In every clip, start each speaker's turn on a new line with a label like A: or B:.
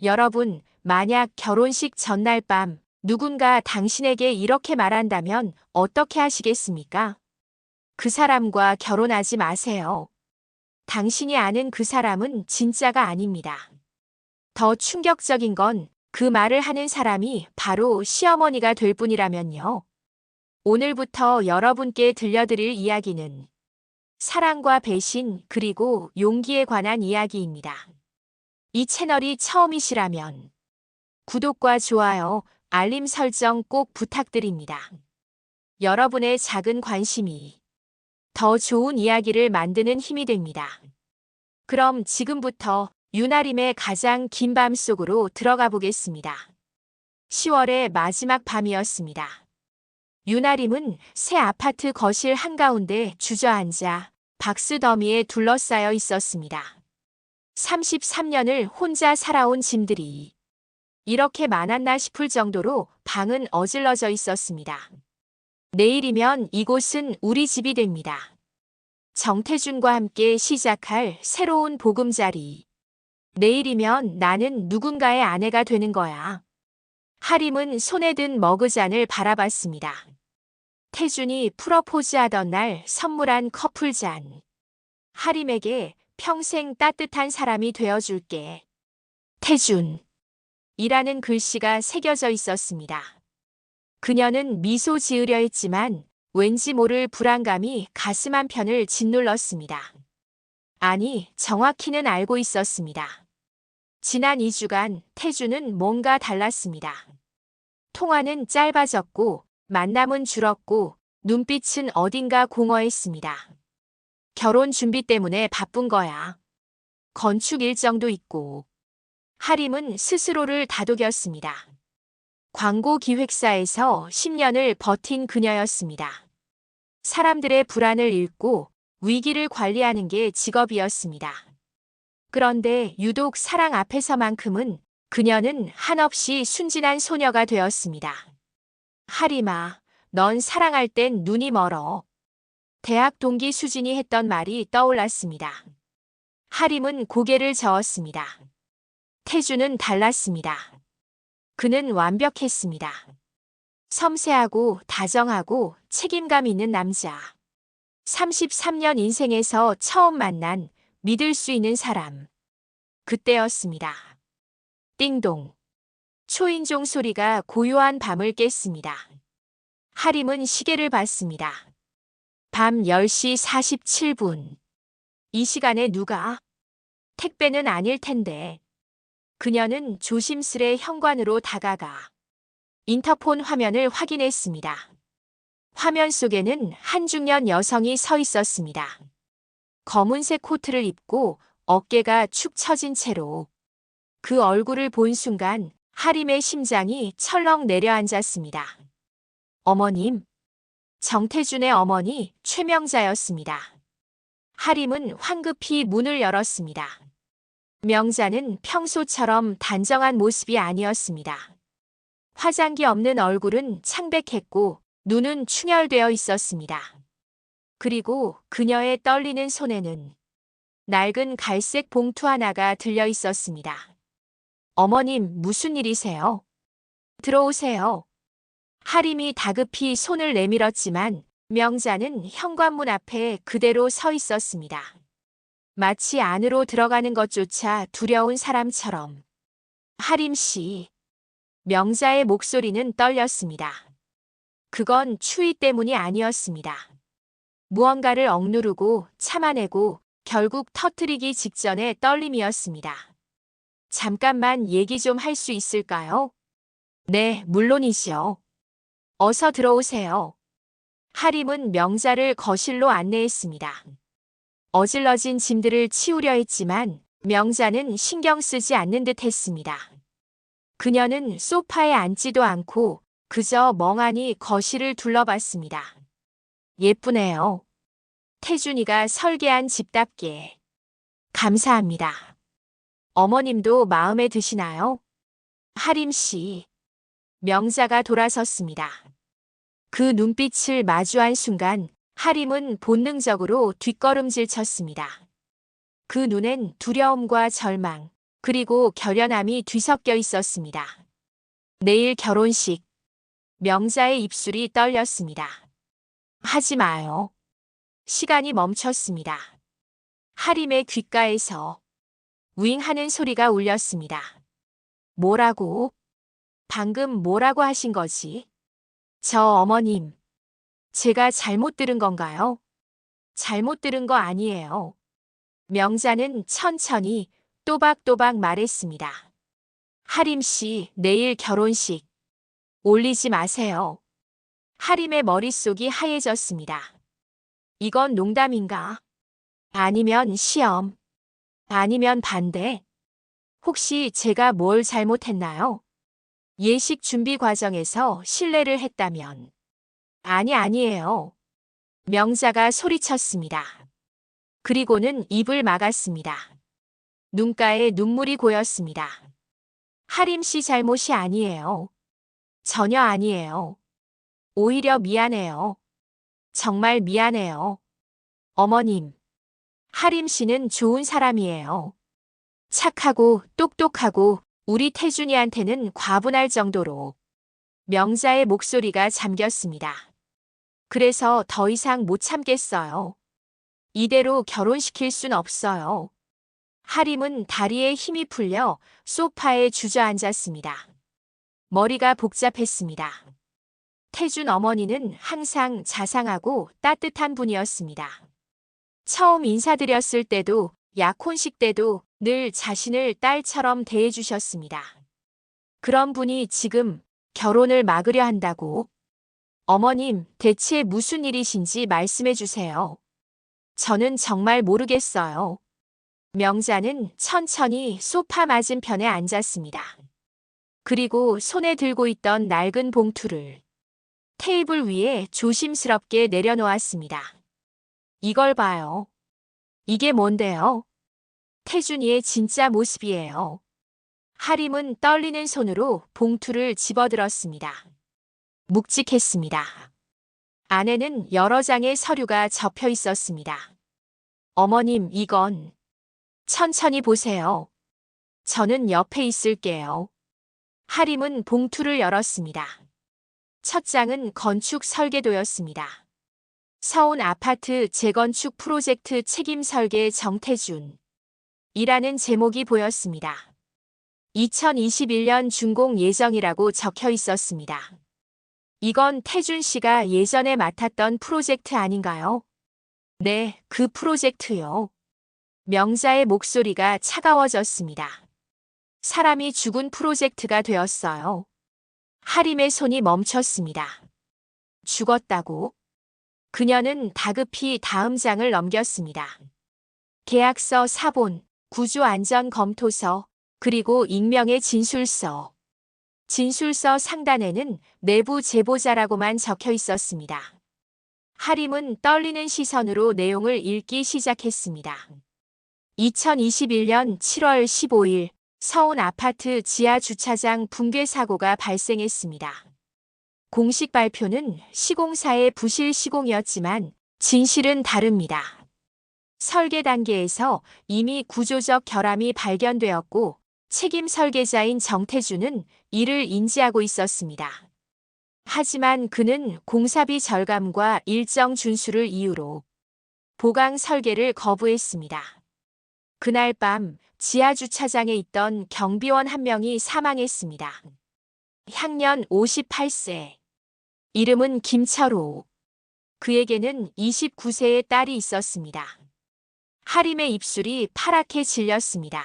A: 여러분, 만약 결혼식 전날 밤 누군가 당신에게 이렇게 말한다면 어떻게 하시겠습니까? 그 사람과 결혼하지 마세요. 당신이 아는 그 사람은 진짜가 아닙니다. 더 충격적인 건 그 말을 하는 사람이 바로 시어머니가 될 뿐이라면요. 오늘부터 여러분께 들려드릴 이야기는 사랑과 배신 그리고 용기에 관한 이야기입니다. 이 채널이 처음이시라면 구독과 좋아요, 알림 설정 꼭 부탁드립니다. 여러분의 작은 관심이 더 좋은 이야기를 만드는 힘이 됩니다. 그럼 지금부터 유나림의 가장 긴 밤 속으로 들어가 보겠습니다. 10월의 마지막 밤이었습니다. 유나림은 새 아파트 거실 한가운데 주저앉아 박스 더미에 둘러싸여 있었습니다. 33년을 혼자 살아온 짐들이 이렇게 많았나 싶을 정도로 방은 어질러져 있었습니다. 내일이면 이곳은 우리 집이 됩니다. 정태준과 함께 시작할 새로운 보금자리. 내일이면 나는 누군가의 아내가 되는 거야. 하림은 손에 든 머그잔을 바라봤습니다. 태준이 프러포즈하던 날 선물한 커플잔. 하림에게 평생 따뜻한 사람이 되어줄게. 태준. 이라는 글씨가 새겨져 있었습니다. 그녀는 미소 지으려 했지만 왠지 모를 불안감이 가슴 한편을 짓눌렀습니다. 아니, 정확히는 알고 있었습니다. 지난 2주간 태준은 뭔가 달랐습니다. 통화는 짧아졌고 만남은 줄었고 눈빛은 어딘가 공허했습니다. 결혼 준비 때문에 바쁜 거야. 건축 일정도 있고. 하림은 스스로를 다독였습니다. 광고 기획사에서 10년을 버틴 그녀였습니다. 사람들의 불안을 읽고 위기를 관리하는 게 직업이었습니다. 그런데 유독 사랑 앞에서만큼은 그녀는 한없이 순진한 소녀가 되었습니다. 하림아, 넌 사랑할 땐 눈이 멀어. 대학 동기 수진이 했던 말이 떠올랐습니다. 하림은 고개를 저었습니다. 태준은 달랐습니다. 그는 완벽했습니다. 섬세하고 다정하고 책임감 있는 남자. 33년 인생에서 처음 만난 믿을 수 있는 사람. 그때였습니다. 띵동. 초인종 소리가 고요한 밤을 깼습니다. 하림은 시계를 봤습니다. 밤 10시 47분. 이 시간에 누가? 택배는 아닐 텐데. 그녀는 조심스레 현관으로 다가가 인터폰 화면을 확인했습니다. 화면 속에는 한 중년 여성이 서 있었습니다. 검은색 코트를 입고 어깨가 축 처진 채로 그 얼굴을 본 순간 하림의 심장이 철렁 내려앉았습니다. 어머님. 정태준의 어머니 최명자였습니다. 하림은 황급히 문을 열었습니다. 명자는 평소처럼 단정한 모습이 아니었습니다. 화장기 없는 얼굴은 창백했고 눈은 충혈되어 있었습니다. 그리고 그녀의 떨리는 손에는 낡은 갈색 봉투 하나가 들려 있었습니다. 어머님, 무슨 일이세요? 들어오세요. 하림이 다급히 손을 내밀었지만 명자는 현관문 앞에 그대로 서 있었습니다. 마치 안으로 들어가는 것조차 두려운 사람처럼. 하림 씨. 명자의 목소리는 떨렸습니다. 그건 추위 때문이 아니었습니다. 무언가를 억누르고 참아내고 결국 터뜨리기 직전의 떨림이었습니다. 잠깐만 얘기 좀 할 수 있을까요? 네, 물론이죠. 어서 들어오세요. 하림은 명자를 거실로 안내했습니다. 어질러진 짐들을 치우려 했지만 명자는 신경 쓰지 않는 듯 했습니다. 그녀는 소파에 앉지도 않고 그저 멍하니 거실을 둘러봤습니다. 예쁘네요. 태준이가 설계한 집답게. 감사합니다. 어머님도 마음에 드시나요? 하림 씨. 명자가 돌아섰습니다. 그 눈빛을 마주한 순간 하림은 본능적으로 뒷걸음질 쳤습니다. 그 눈엔 두려움과 절망, 그리고 결연함이 뒤섞여 있었습니다. 내일 결혼식. 명자의 입술이 떨렸습니다. 하지 마요. 시간이 멈췄습니다. 하림의 귓가에서 윙 하는 소리가 울렸습니다. 뭐라고? 방금 뭐라고 하신 거지? 저 어머님, 제가 잘못 들은 건가요? 잘못 들은 거 아니에요. 명자는 천천히 또박또박 말했습니다. 하림 씨, 내일 결혼식. 올리지 마세요. 하림의 머릿속이 하얘졌습니다. 이건 농담인가? 아니면 시험? 아니면 반대? 혹시 제가 뭘 잘못했나요? 예식 준비 과정에서 실례를 했다면? 아니에요. 명자가 소리쳤습니다. 그리고는 입을 막았습니다. 눈가에 눈물이 고였습니다. 하림 씨 잘못이 아니에요. 전혀 아니에요. 오히려 미안해요. 정말 미안해요. 어머님, 하림 씨는 좋은 사람이에요. 착하고 똑똑하고 우리 태준이한테는 과분할 정도로. 명자의 목소리가 잠겼습니다. 그래서 더 이상 못 참겠어요. 이대로 결혼시킬 순 없어요. 하림은 다리에 힘이 풀려 소파에 주저앉았습니다. 머리가 복잡했습니다. 태준 어머니는 항상 자상하고 따뜻한 분이었습니다. 처음 인사드렸을 때도 약혼식 때도 늘 자신을 딸처럼 대해주셨습니다. 그런 분이 지금 결혼을 막으려 한다고? 어머님, 대체 무슨 일이신지 말씀해 주세요. 저는 정말 모르겠어요. 명자는 천천히 소파 맞은편에 앉았습니다. 그리고 손에 들고 있던 낡은 봉투를 테이블 위에 조심스럽게 내려놓았습니다. 이걸 봐요. 이게 뭔데요? 태준이의 진짜 모습이에요. 하림은 떨리는 손으로 봉투를 집어들었습니다. 묵직했습니다. 안에는 여러 장의 서류가 접혀 있었습니다. 어머님, 이건 천천히 보세요. 저는 옆에 있을게요. 하림은 봉투를 열었습니다. 첫 장은 건축 설계도였습니다. 서운 아파트 재건축 프로젝트 책임 설계 정태준 이라는 제목이 보였습니다. 2021년 준공 예정이라고 적혀 있었습니다. 이건 태준 씨가 예전에 맡았던 프로젝트 아닌가요? 네, 그 프로젝트요. 명자의 목소리가 차가워졌습니다. 사람이 죽은 프로젝트가 되었어요. 하림의 손이 멈췄습니다. 죽었다고? 그녀는 다급히 다음 장을 넘겼습니다. 계약서 사본, 구조안전검토서, 그리고 익명의 진술서. 진술서 상단에는 내부 제보자라고만 적혀 있었습니다. 하림은 떨리는 시선으로 내용을 읽기 시작했습니다. 2021년 7월 15일 서운 아파트 지하 주차장 붕괴 사고가 발생했습니다. 공식 발표는 시공사의 부실 시공이었지만 진실은 다릅니다. 설계 단계에서 이미 구조적 결함이 발견되었고 책임 설계자인 정태준은 이를 인지하고 있었습니다. 하지만 그는 공사비 절감과 일정 준수를 이유로 보강 설계를 거부했습니다. 그날 밤 지하 주차장에 있던 경비원 한 명이 사망했습니다. 향년 58세. 이름은 김철호. 그에게는 29세의 딸이 있었습니다. 하림의 입술이 파랗게 질렸습니다.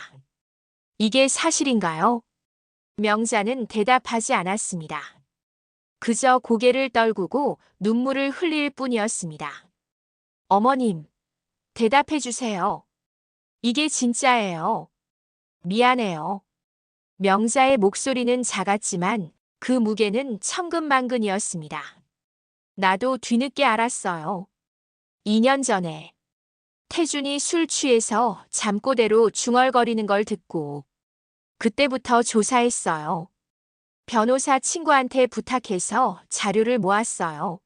A: 이게 사실인가요? 명자는 대답하지 않았습니다. 그저 고개를 떨구고 눈물을 흘릴 뿐이었습니다. 어머님, 대답해 주세요. 이게 진짜예요. 미안해요. 명자의 목소리는 작았지만 그 무게는 천근만근이었습니다. 나도 뒤늦게 알았어요. 2년 전에 태준이 술 취해서 잠꼬대로 중얼거리는 걸 듣고 그때부터 조사했어요. 변호사 친구한테 부탁해서 자료를 모았어요.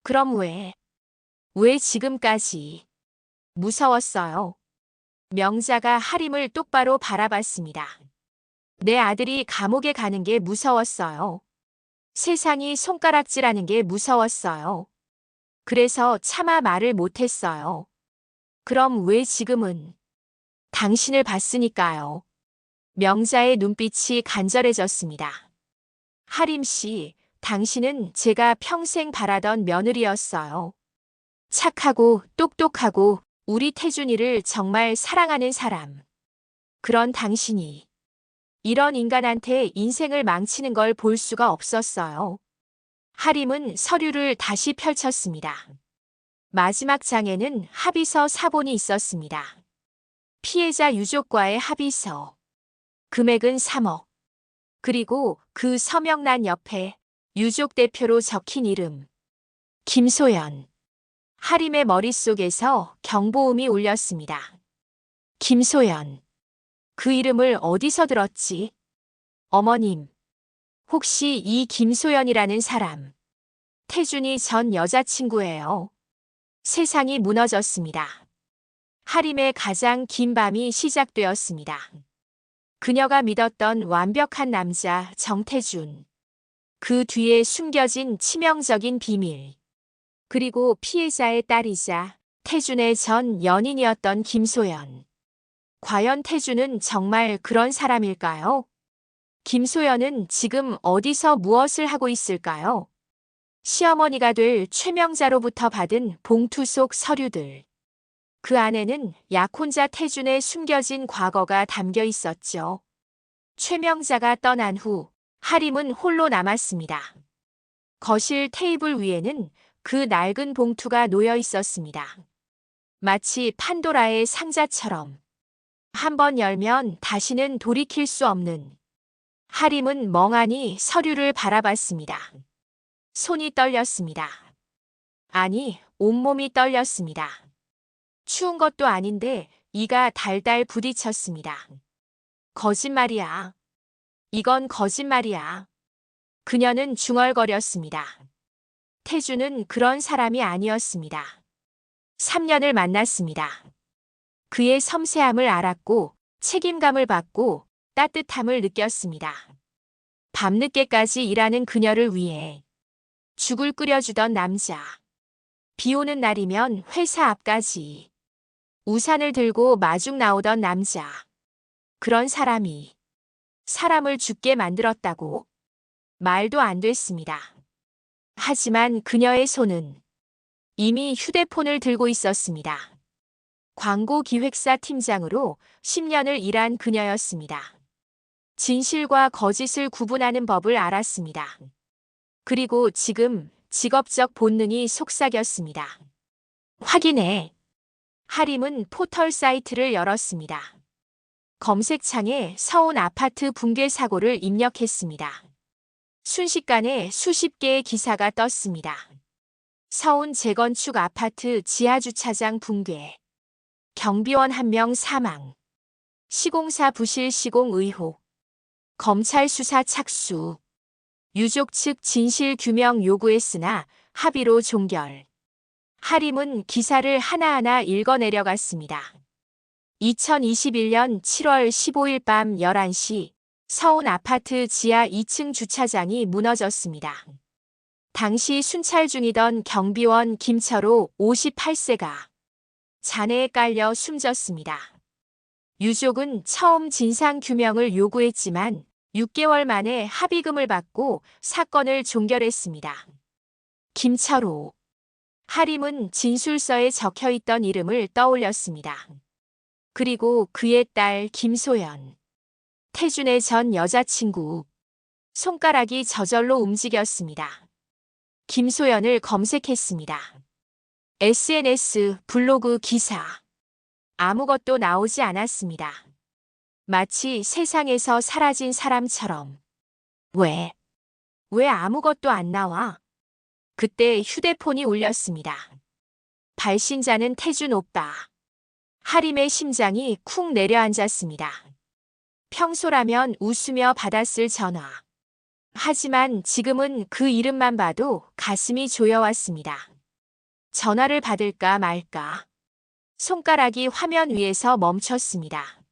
A: 그럼 왜 지금까지? 무서웠어요. 명자가 하림을 똑바로 바라봤습니다. 내 아들이 감옥에 가는 게 무서웠어요. 세상이 손가락질하는 게 무서웠어요. 그래서 차마 말을 못했어요. 그럼 왜 지금은? 당신을 봤으니까요. 명자의 눈빛이 간절해졌습니다. 하림 씨, 당신은 제가 평생 바라던 며느리였어요. 착하고 똑똑하고 우리 태준이를 정말 사랑하는 사람. 그런 당신이 이런 인간한테 인생을 망치는 걸 볼 수가 없었어요. 하림은 서류를 다시 펼쳤습니다. 마지막 장에는 합의서 사본이 있었습니다. 피해자 유족과의 합의서. 금액은 3억. 그리고 그 서명란 옆에 유족 대표로 적힌 이름. 김소연. 하림의 머릿속에서 경보음이 울렸습니다. 김소연. 그 이름을 어디서 들었지? 어머님. 혹시 이 김소연이라는 사람, 태준이 전 여자친구예요. 세상이 무너졌습니다. 하림의 가장 긴 밤이 시작되었습니다. 그녀가 믿었던 완벽한 남자 정태준. 그 뒤에 숨겨진 치명적인 비밀. 그리고 피해자의 딸이자 태준의 전 연인이었던 김소연. 과연 태준은 정말 그런 사람일까요? 김소연은 지금 어디서 무엇을 하고 있을까요? 시어머니가 될 최명자로부터 받은 봉투 속 서류들. 그 안에는 약혼자 태준의 숨겨진 과거가 담겨 있었죠. 최명자가 떠난 후 하림은 홀로 남았습니다. 거실 테이블 위에는 그 낡은 봉투가 놓여 있었습니다. 마치 판도라의 상자처럼. 한번 열면 다시는 돌이킬 수 없는. 하림은 멍하니 서류를 바라봤습니다. 손이 떨렸습니다. 아니, 온몸이 떨렸습니다. 추운 것도 아닌데 이가 달달 부딪혔습니다. 거짓말이야. 이건 거짓말이야. 그녀는 중얼거렸습니다. 태준은 그런 사람이 아니었습니다. 3년을 만났습니다. 그의 섬세함을 알았고 책임감을 받고 따뜻함을 느꼈습니다. 밤늦게까지 일하는 그녀를 위해 죽을 끓여주던 남자. 비 오는 날이면 회사 앞까지 우산을 들고 마중 나오던 남자. 그런 사람이 사람을 죽게 만들었다고 말도 안 됐습니다. 하지만 그녀의 손은 이미 휴대폰을 들고 있었습니다. 광고 기획사 팀장으로 10년을 일한 그녀였습니다. 진실과 거짓을 구분하는 법을 알았습니다. 그리고 지금 직업적 본능이 속삭였습니다. 확인해. 하림은 포털 사이트를 열었습니다. 검색창에 서운 아파트 붕괴 사고를 입력했습니다. 순식간에 수십 개의 기사가 떴습니다. 서운 재건축 아파트 지하주차장 붕괴. 경비원 1명 사망. 시공사 부실 시공 의혹. 검찰 수사 착수. 유족 측 진실 규명 요구했으나 합의로 종결. 하림은 기사를 하나하나 읽어내려갔습니다. 2021년 7월 15일 밤 11시 서운 아파트 지하 2층 주차장이 무너졌습니다. 당시 순찰 중이던 경비원 김철호 58세가 잔해에 깔려 숨졌습니다. 유족은 처음 진상규명을 요구했지만 6개월 만에 합의금을 받고 사건을 종결했습니다. 김철호. 하림은 진술서에 적혀있던 이름을 떠올렸습니다. 그리고 그의 딸 김소연. 태준의 전 여자친구. 손가락이 저절로 움직였습니다. 김소연을 검색했습니다. SNS, 블로그 기사. 아무것도 나오지 않았습니다. 마치 세상에서 사라진 사람처럼. 왜 아무것도 안 나와? 그때 휴대폰이 울렸습니다. 발신자는 태준 오빠. 하림의 심장이 쿵 내려앉았습니다. 평소라면 웃으며 받았을 전화. 하지만 지금은 그 이름만 봐도 가슴이 조여왔습니다. 전화를 받을까 말까. 손가락이 화면 위에서 멈췄습니다.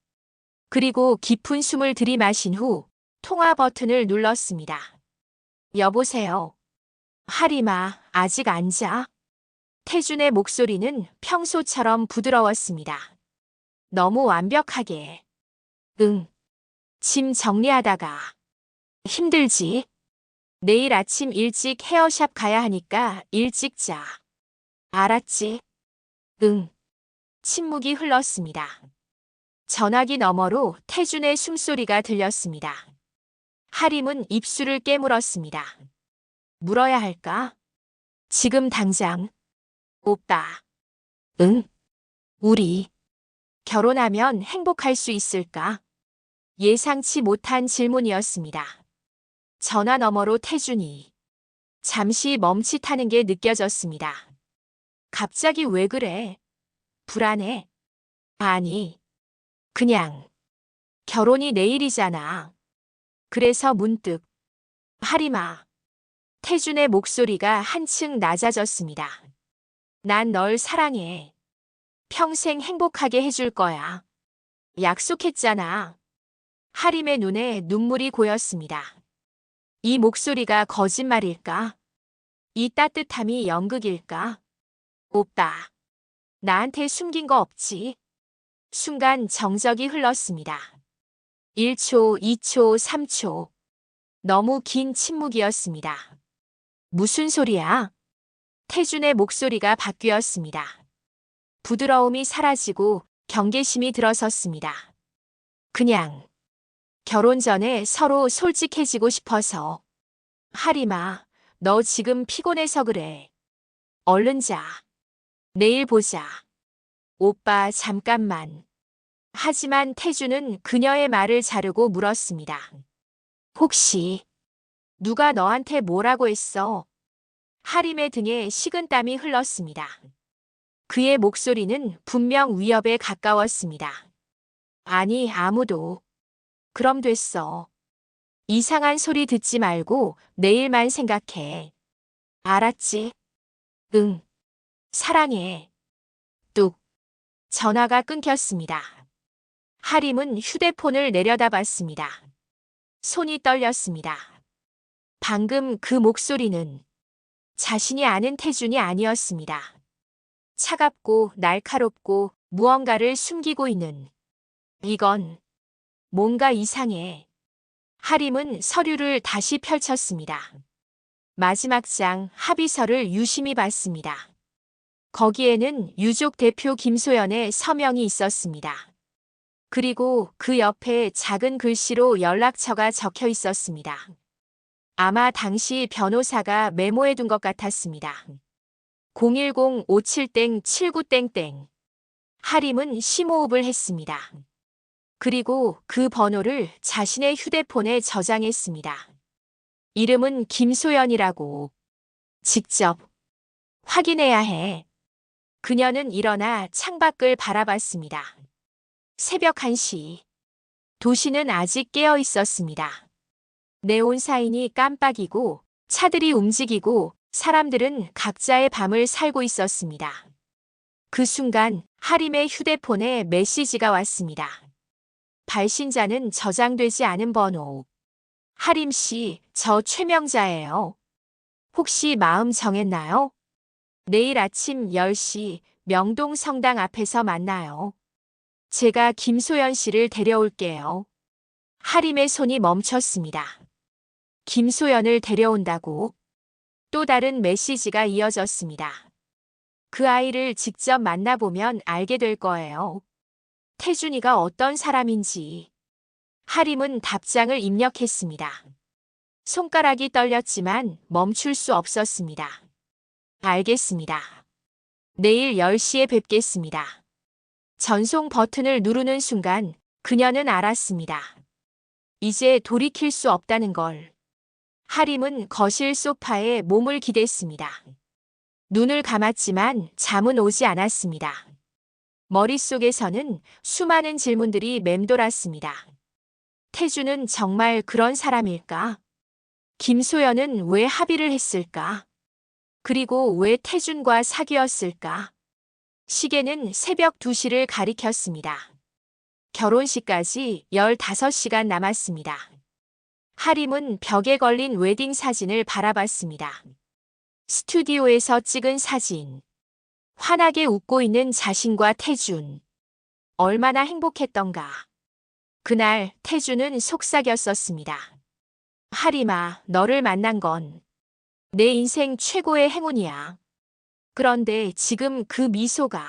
A: 그리고 깊은 숨을 들이마신 후 통화 버튼을 눌렀습니다. 여보세요. 하림아, 아직 안 자? 태준의 목소리는 평소처럼 부드러웠습니다. 너무 완벽하게. 응. 짐 정리하다가. 힘들지? 내일 아침 일찍 헤어샵 가야 하니까 일찍 자. 알았지? 응. 침묵이 흘렀습니다. 전화기 너머로 태준의 숨소리가 들렸습니다. 하림은 입술을 깨물었습니다. 물어야 할까? 지금 당장. 오빠. 응? 우리 결혼하면 행복할 수 있을까? 예상치 못한 질문이었습니다. 전화 너머로 태준이 잠시 멈칫하는 게 느껴졌습니다. 갑자기 왜 그래? 불안해? 아니, 그냥 결혼이 내일이잖아. 그래서 문득 하림아. 태준의 목소리가 한층 낮아졌습니다. 난 널 사랑해. 평생 행복하게 해줄 거야. 약속했잖아. 하림의 눈에 눈물이 고였습니다. 이 목소리가 거짓말일까? 이 따뜻함이 연극일까? 오빠, 나한테 숨긴 거 없지? 순간 정적이 흘렀습니다. 1초, 2초, 3초. 너무 긴 침묵이었습니다. 무슨 소리야? 태준의 목소리가 바뀌었습니다. 부드러움이 사라지고 경계심이 들어섰습니다. 그냥 결혼 전에 서로 솔직해지고 싶어서. 하림아, 너 지금 피곤해서 그래. 얼른 자. 내일 보자. 오빠, 잠깐만. 하지만 태준은 그녀의 말을 자르고 물었습니다. 혹시 누가 너한테 뭐라고 했어? 하림의 등에 식은땀이 흘렀습니다. 그의 목소리는 분명 위협에 가까웠습니다. 아니, 아무도. 그럼 됐어. 이상한 소리 듣지 말고 내일만 생각해. 알았지? 응. 사랑해. 뚝. 전화가 끊겼습니다. 하림은 휴대폰을 내려다봤습니다. 손이 떨렸습니다. 방금 그 목소리는 자신이 아는 태준이 아니었습니다. 차갑고 날카롭고 무언가를 숨기고 있는. 이건 뭔가 이상해. 하림은 서류를 다시 펼쳤습니다. 마지막 장 합의서를 유심히 봤습니다. 거기에는 유족 대표 김소연의 서명이 있었습니다. 그리고 그 옆에 작은 글씨로 연락처가 적혀 있었습니다. 아마 당시 변호사가 메모해둔 것 같았습니다. 010-57-79. 하림은 심호흡을 했습니다. 그리고 그 번호를 자신의 휴대폰에 저장했습니다. 이름은 김소연이라고. 직접 확인해야 해. 그녀는 일어나 창밖을 바라봤습니다. 새벽 1시. 도시는 아직 깨어 있었습니다. 네온 사인이 깜빡이고 차들이 움직이고 사람들은 각자의 밤을 살고 있었습니다. 그 순간 하림의 휴대폰에 메시지가 왔습니다. 발신자는 저장되지 않은 번호. 하림 씨, 저 최명자예요. 혹시 마음 정했나요? 내일 아침 10시 명동 성당 앞에서 만나요. 제가 김소연 씨를 데려올게요. 하림의 손이 멈췄습니다. 김소연을 데려온다고? 또 다른 메시지가 이어졌습니다. 그 아이를 직접 만나보면 알게 될 거예요. 태준이가 어떤 사람인지. 하림은 답장을 입력했습니다. 손가락이 떨렸지만 멈출 수 없었습니다. 알겠습니다. 내일 10시에 뵙겠습니다. 전송 버튼을 누르는 순간 그녀는 알았습니다. 이제 돌이킬 수 없다는 걸. 하림은 거실 소파에 몸을 기댔습니다. 눈을 감았지만 잠은 오지 않았습니다. 머릿속에서는 수많은 질문들이 맴돌았습니다. 태준은 정말 그런 사람일까? 김소연은 왜 합의를 했을까? 그리고 왜 태준과 사귀었을까? 시계는 새벽 2시를 가리켰습니다. 결혼식까지 15시간 남았습니다. 하림은 벽에 걸린 웨딩 사진을 바라봤습니다. 스튜디오에서 찍은 사진. 환하게 웃고 있는 자신과 태준. 얼마나 행복했던가. 그날 태준은 속삭였었습니다. 하림아, 너를 만난 건 내 인생 최고의 행운이야. 그런데 지금 그 미소가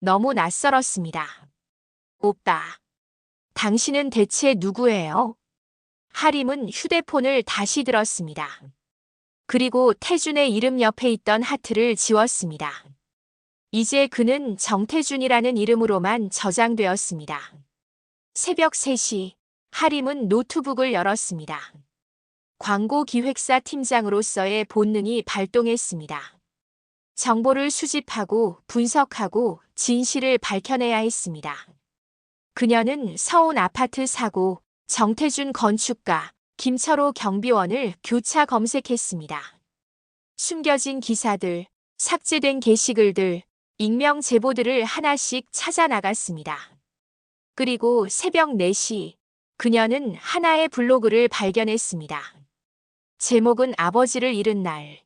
A: 너무 낯설었습니다. 오빠, 당신은 대체 누구예요? 하림은 휴대폰을 다시 들었습니다. 그리고 태준의 이름 옆에 있던 하트를 지웠습니다. 이제 그는 정태준이라는 이름으로만 저장되었습니다. 새벽 3시, 하림은 노트북을 열었습니다. 광고 기획사 팀장으로서의 본능이 발동했습니다. 정보를 수집하고 분석하고 진실을 밝혀내야 했습니다. 그녀는 서운 아파트 사고, 정태준 건축가, 김철호 경비원을 교차 검색했습니다. 숨겨진 기사들, 삭제된 게시글들, 익명 제보들을 하나씩 찾아 나갔습니다. 그리고 새벽 4시, 그녀는 하나의 블로그를 발견했습니다. 제목은 아버지를 잃은 날.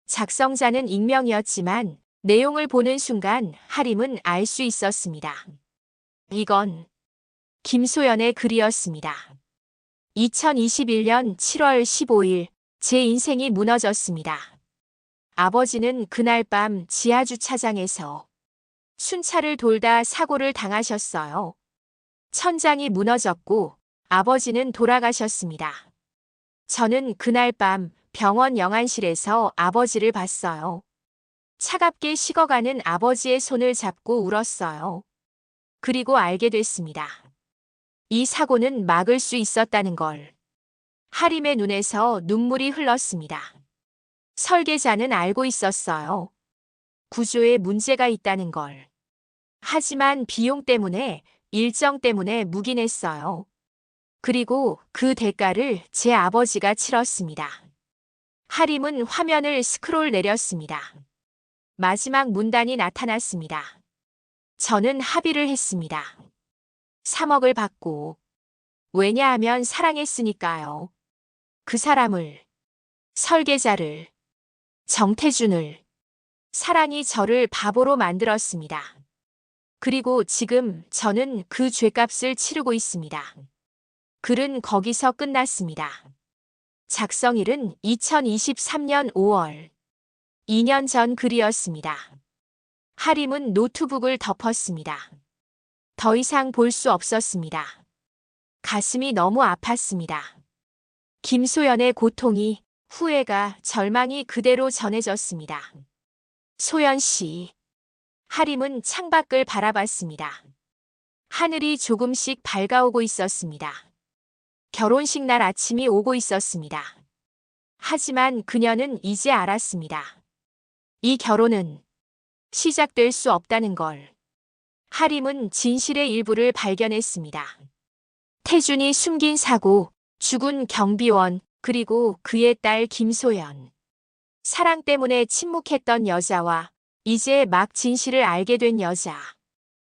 A: 작성자는 익명이었지만 내용을 보는 순간 하림은 알 수 있었습니다. 이건 김소연의 글이었습니다. 2021년 7월 15일, 제 인생이 무너졌습니다. 아버지는 그날 밤 지하주차장에서 순찰을 돌다 사고를 당하셨어요. 천장이 무너졌고 아버지는 돌아가셨습니다. 저는 그날 밤 병원 영안실에서 아버지를 봤어요. 차갑게 식어가는 아버지의 손을 잡고 울었어요. 그리고 알게 됐습니다. 이 사고는 막을 수 있었다는 걸. 하림의 눈에서 눈물이 흘렀습니다. 설계자는 알고 있었어요. 구조에 문제가 있다는 걸. 하지만 비용 때문에, 일정 때문에 묵인했어요. 그리고 그 대가를 제 아버지가 치렀습니다. 하림은 화면을 스크롤 내렸습니다. 마지막 문단이 나타났습니다. 저는 합의를 했습니다. 3억을 받고. 왜냐하면 사랑했으니까요. 그 사람을, 설계자를, 정태준을. 사랑이 저를 바보로 만들었습니다. 그리고 지금 저는 그 죗값을 치르고 있습니다. 글은 거기서 끝났습니다. 작성일은 2023년 5월. 2년 전 글이었습니다. 하림은 노트북을 덮었습니다. 더 이상 볼 수 없었습니다. 가슴이 너무 아팠습니다. 김소연의 고통이, 후회가, 절망이 그대로 전해졌습니다. 소연 씨. 하림은 창밖을 바라봤습니다. 하늘이 조금씩 밝아오고 있었습니다. 결혼식 날 아침이 오고 있었습니다. 하지만 그녀는 이제 알았습니다. 이 결혼은 시작될 수 없다는 걸. 하림은 진실의 일부를 발견했습니다. 태준이 숨긴 사고, 죽은 경비원, 그리고 그의 딸 김소연. 사랑 때문에 침묵했던 여자와 이제 막 진실을 알게 된 여자.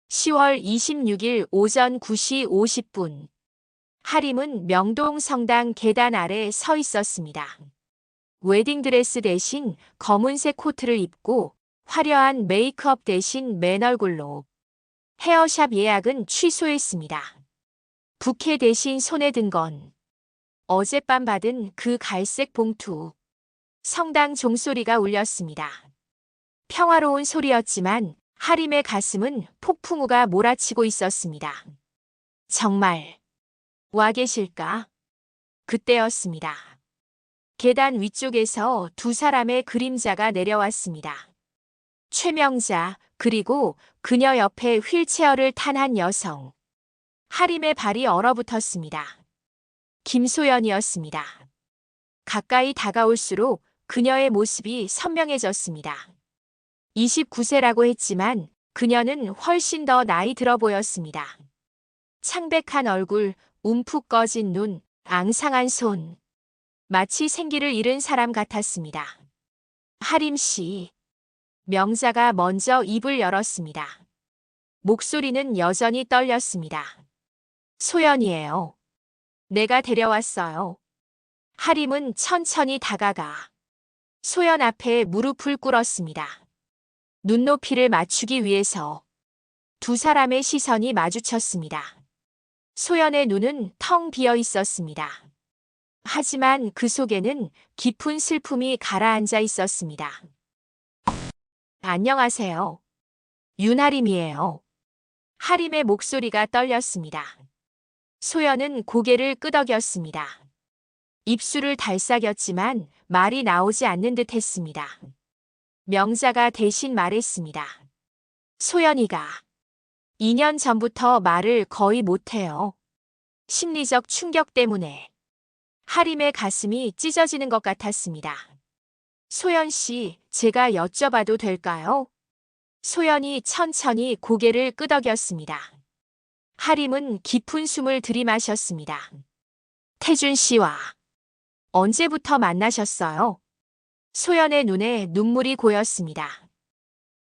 A: 10월 26일 오전 9시 50분. 하림은 명동 성당 계단 아래 서 있었습니다. 웨딩드레스 대신 검은색 코트를 입고 화려한 메이크업 대신 맨 얼굴로. 헤어샵 예약은 취소했습니다. 부케 대신 손에 든 건 어젯밤 받은 그 갈색 봉투. 성당 종소리가 울렸습니다. 평화로운 소리였지만 하림의 가슴은 폭풍우가 몰아치고 있었습니다. 정말 와 계실까? 그때였습니다. 계단 위쪽에서 두 사람의 그림자가 내려왔습니다. 최명자, 그리고 그녀 옆에 휠체어를 탄 한 여성. 하림의 발이 얼어붙었습니다. 김소연이었습니다. 가까이 다가올수록 그녀의 모습이 선명해졌습니다. 29세라고 했지만 그녀는 훨씬 더 나이 들어 보였습니다. 창백한 얼굴, 움푹 꺼진 눈, 앙상한 손. 마치 생기를 잃은 사람 같았습니다. 하림 씨. 명자가 먼저 입을 열었습니다. 목소리는 여전히 떨렸습니다. 소연이에요. 내가 데려왔어요. 하림은 천천히 다가가 소연 앞에 무릎을 꿇었습니다. 눈높이를 맞추기 위해서 두 사람의 시선이 마주쳤습니다. 소연의 눈은 텅 비어 있었습니다. 하지만 그 속에는 깊은 슬픔이 가라앉아 있었습니다. 안녕하세요. 윤하림이에요. 하림의 목소리가 떨렸습니다. 소연은 고개를 끄덕였습니다. 입술을 달싹였지만 말이 나오지 않는 듯 했습니다. 명자가 대신 말했습니다. 소연이가 2년 전부터 말을 거의 못해요. 심리적 충격 때문에 하림의 가슴이 찢어지는 것 같았습니다. 소연 씨, 제가 여쭤봐도 될까요? 소연이 천천히 고개를 끄덕였습니다. 하림은 깊은 숨을 들이마셨습니다. 태준 씨와 언제부터 만나셨어요? 소연의 눈에 눈물이 고였습니다.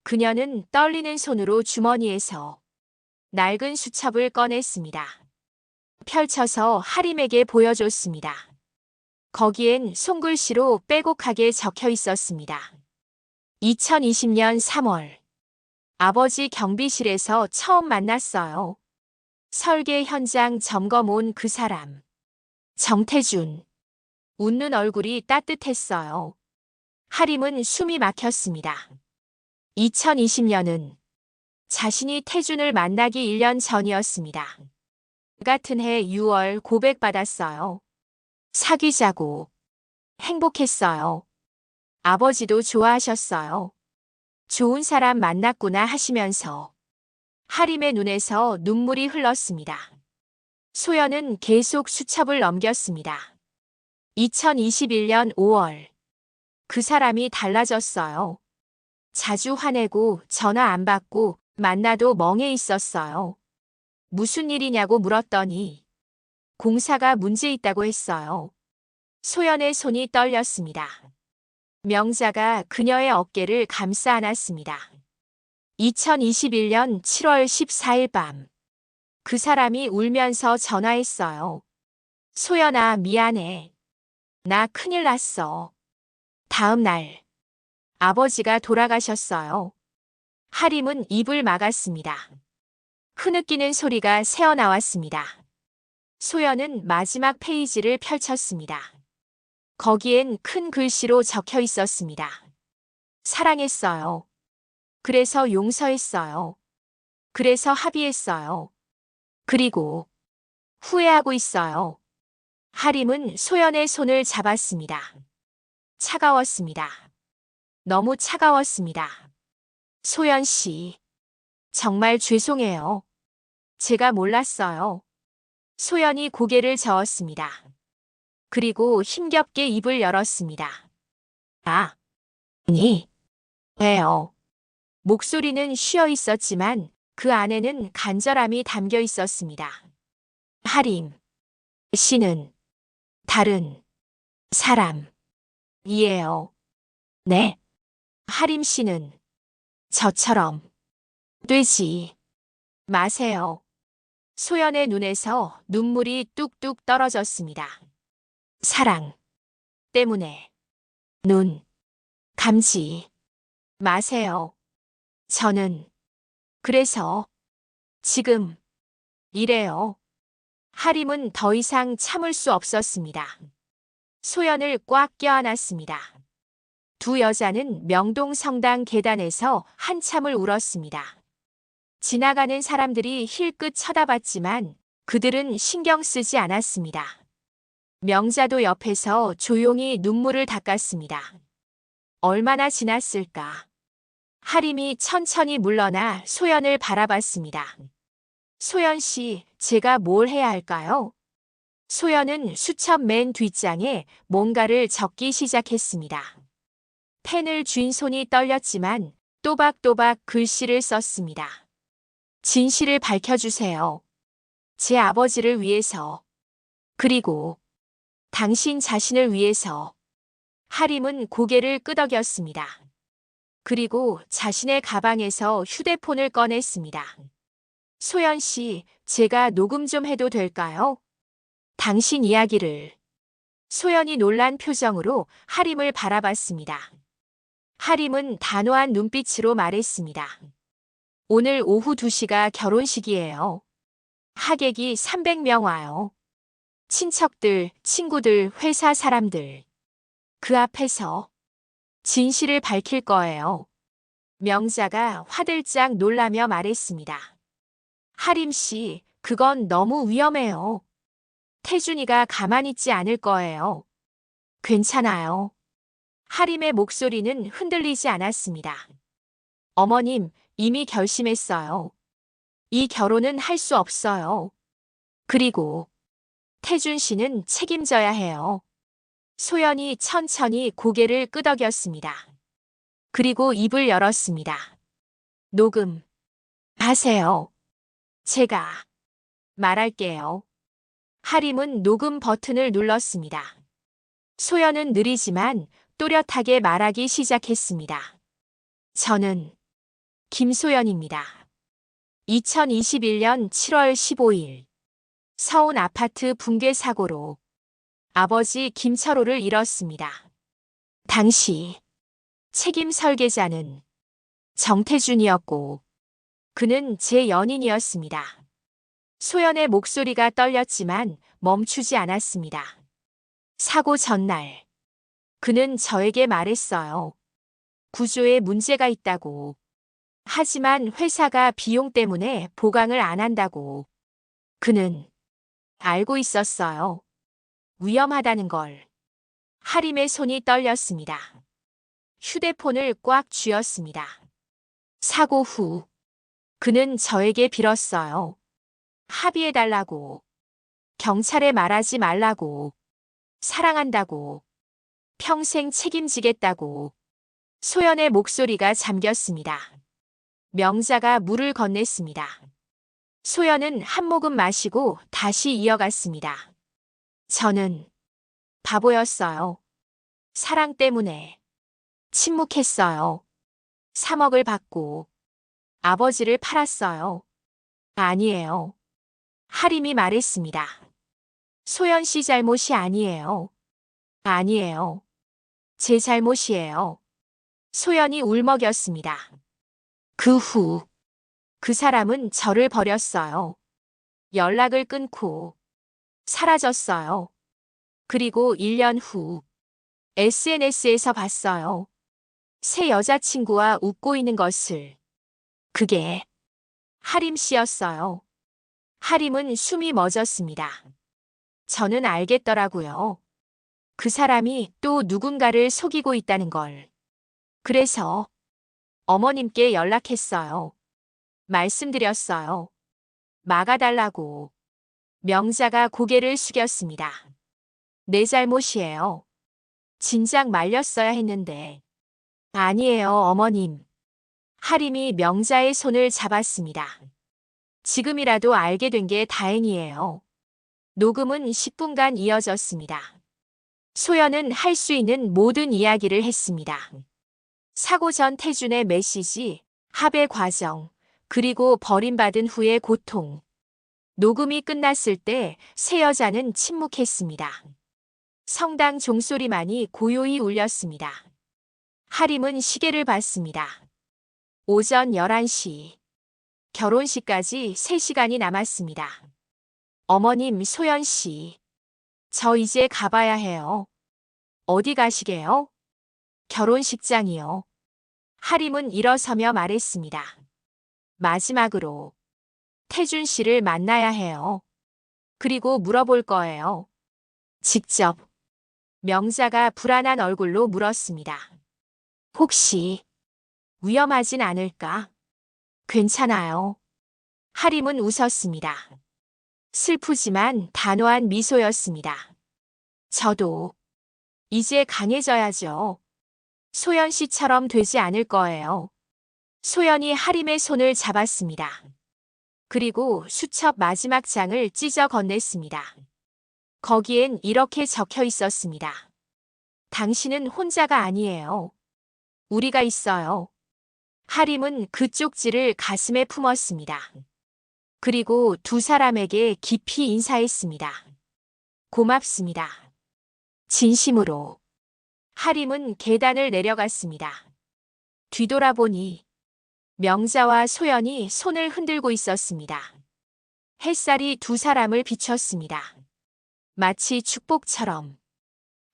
A: 그녀는 떨리는 손으로 주머니에서 낡은 수첩을 꺼냈습니다. 펼쳐서 하림에게 보여줬습니다. 거기엔 손글씨로 빼곡하게 적혀 있었습니다. 2020년 3월. 아버지 경비실에서 처음 만났어요. 설계 현장 점검 온 그 사람. 정태준. 웃는 얼굴이 따뜻했어요. 하림은 숨이 막혔습니다. 2020년은 자신이 태준을 만나기 1년 전이었습니다. 같은 해 6월 고백받았어요. 사귀자고. 행복했어요. 아버지도 좋아하셨어요. 좋은 사람 만났구나 하시면서 하림의 눈에서 눈물이 흘렀습니다. 소연은 계속 수첩을 넘겼습니다. 2021년 5월. 그 사람이 달라졌어요. 자주 화내고 전화 안 받고 만나도 멍해 있었어요. 무슨 일이냐고 물었더니 공사가 문제 있다고 했어요. 소연의 손이 떨렸습니다. 명자가 그녀의 어깨를 감싸 안았습니다. 2021년 7월 14일 밤. 그 사람이 울면서 전화했어요. 소연아, 미안해. 나 큰일 났어. 다음 날. 아버지가 돌아가셨어요. 하림은 입을 막았습니다. 흐느끼는 소리가 새어나왔습니다. 소연은 마지막 페이지를 펼쳤습니다. 거기엔 큰 글씨로 적혀 있었습니다. 사랑했어요. 그래서 용서했어요. 그래서 합의했어요. 그리고 후회하고 있어요. 하림은 소연의 손을 잡았습니다. 차가웠습니다. 너무 차가웠습니다. 소연 씨, 정말 죄송해요. 제가 몰랐어요. 소연이 고개를 저었습니다. 그리고 힘겹게 입을 열었습니다. 아니, 왜요? 목소리는 쉬어 있었지만 그 안에는 간절함이 담겨 있었습니다. 하림 씨는 다른 사람이에요. 네. 하림 씨는 저처럼 되지 마세요. 소연의 눈에서 눈물이 뚝뚝 떨어졌습니다. 사랑 때문에 눈 감지 마세요. 저는 그래서 지금 이래요. 하림은 더 이상 참을 수 없었습니다. 소연을 꽉 껴안았습니다. 두 여자는 명동 성당 계단에서 한참을 울었습니다. 지나가는 사람들이 힐끗 쳐다봤지만 그들은 신경 쓰지 않았습니다. 명자도 옆에서 조용히 눈물을 닦았습니다. 얼마나 지났을까? 하림이 천천히 물러나 소연을 바라봤습니다. 소연 씨, 제가 뭘 해야 할까요? 소연은 수첩 맨 뒷장에 뭔가를 적기 시작했습니다. 펜을 쥔 손이 떨렸지만 또박또박 글씨를 썼습니다. 진실을 밝혀주세요. 제 아버지를 위해서. 그리고 당신 자신을 위해서. 하림은 고개를 끄덕였습니다. 그리고 자신의 가방에서 휴대폰을 꺼냈습니다. 소연 씨, 제가 녹음 좀 해도 될까요? 당신 이야기를. 소연이 놀란 표정으로 하림을 바라봤습니다. 하림은 단호한 눈빛으로 말했습니다. 오늘 오후 2시가 결혼식이에요. 하객이 300명 와요. 친척들, 친구들, 회사 사람들. 그 앞에서 진실을 밝힐 거예요. 명자가 화들짝 놀라며 말했습니다. 하림 씨, 그건 너무 위험해요. 태준이가 가만히 있지 않을 거예요. 괜찮아요. 하림의 목소리는 흔들리지 않았습니다. 어머님, 이미 결심했어요. 이 결혼은 할 수 없어요. 그리고 태준 씨는 책임져야 해요. 소연이 천천히 고개를 끄덕였습니다. 그리고 입을 열었습니다. 녹음. 하세요. 제가 말할게요. 하림은 녹음 버튼을 눌렀습니다. 소연은 느리지만 또렷하게 말하기 시작했습니다. 저는 김소연입니다. 2021년 7월 15일 서운 아파트 붕괴 사고로 아버지 김철호를 잃었습니다. 당시 책임 설계자는 정태준이었고 그는 제 연인이었습니다. 소연의 목소리가 떨렸지만 멈추지 않았습니다. 사고 전날 그는 저에게 말했어요. 구조에 문제가 있다고. 하지만 회사가 비용 때문에 보강을 안 한다고. 그는 알고 있었어요. 위험하다는 걸. 하림의 손이 떨렸습니다. 휴대폰을 꽉 쥐었습니다. 사고 후 그는 저에게 빌었어요. 합의해달라고. 경찰에 말하지 말라고. 사랑한다고. 평생 책임지겠다고. 소연의 목소리가 잠겼습니다. 명자가 물을 건넸습니다. 소연은 한 모금 마시고 다시 이어갔습니다. 저는 바보였어요. 사랑 때문에 침묵했어요. 3억을 받고 아버지를 팔았어요. 아니에요. 하림이 말했습니다. 소연 씨 잘못이 아니에요. 아니에요. 제 잘못이에요. 소연이 울먹였습니다. 그 후, 그 사람은 저를 버렸어요. 연락을 끊고 사라졌어요. 그리고 1년 후, SNS에서 봤어요. 새 여자친구와 웃고 있는 것을. 그게 하림 씨였어요. 하림은 숨이 멎었습니다. 저는 알겠더라고요. 그 사람이 또 누군가를 속이고 있다는 걸. 그래서 어머님께 연락했어요. 말씀드렸어요. 막아달라고. 명자가 고개를 숙였습니다. 내 잘못이에요. 진작 말렸어야 했는데. 아니에요, 어머님. 하림이 명자의 손을 잡았습니다. 지금이라도 알게 된 게 다행이에요. 녹음은 10분간 이어졌습니다. 소연은 할 수 있는 모든 이야기를 했습니다. 사고 전 태준의 메시지, 합의 과정, 그리고 버림받은 후의 고통. 녹음이 끝났을 때 새 여자는 침묵했습니다. 성당 종소리만이 고요히 울렸습니다. 하림은 시계를 봤습니다. 오전 11시. 결혼식까지 3시간이 남았습니다. 어머님 소연 씨. 저 이제 가봐야 해요. 어디 가시게요? 결혼식장이요. 하림은 일어서며 말했습니다. 마지막으로 태준 씨를 만나야 해요. 그리고 물어볼 거예요. 직접. 명자가 불안한 얼굴로 물었습니다. 혹시 위험하진 않을까? 괜찮아요. 하림은 웃었습니다. 슬프지만 단호한 미소였습니다. 저도 이제 강해져야죠. 소연 씨처럼 되지 않을 거예요. 소연이 하림의 손을 잡았습니다. 그리고 수첩 마지막 장을 찢어 건넸습니다. 거기엔 이렇게 적혀 있었습니다. 당신은 혼자가 아니에요. 우리가 있어요. 하림은 그 쪽지를 가슴에 품었습니다. 그리고 두 사람에게 깊이 인사했습니다. 고맙습니다. 진심으로. 하림은 계단을 내려갔습니다. 뒤돌아보니 명자와 소연이 손을 흔들고 있었습니다. 햇살이 두 사람을 비췄습니다. 마치 축복처럼.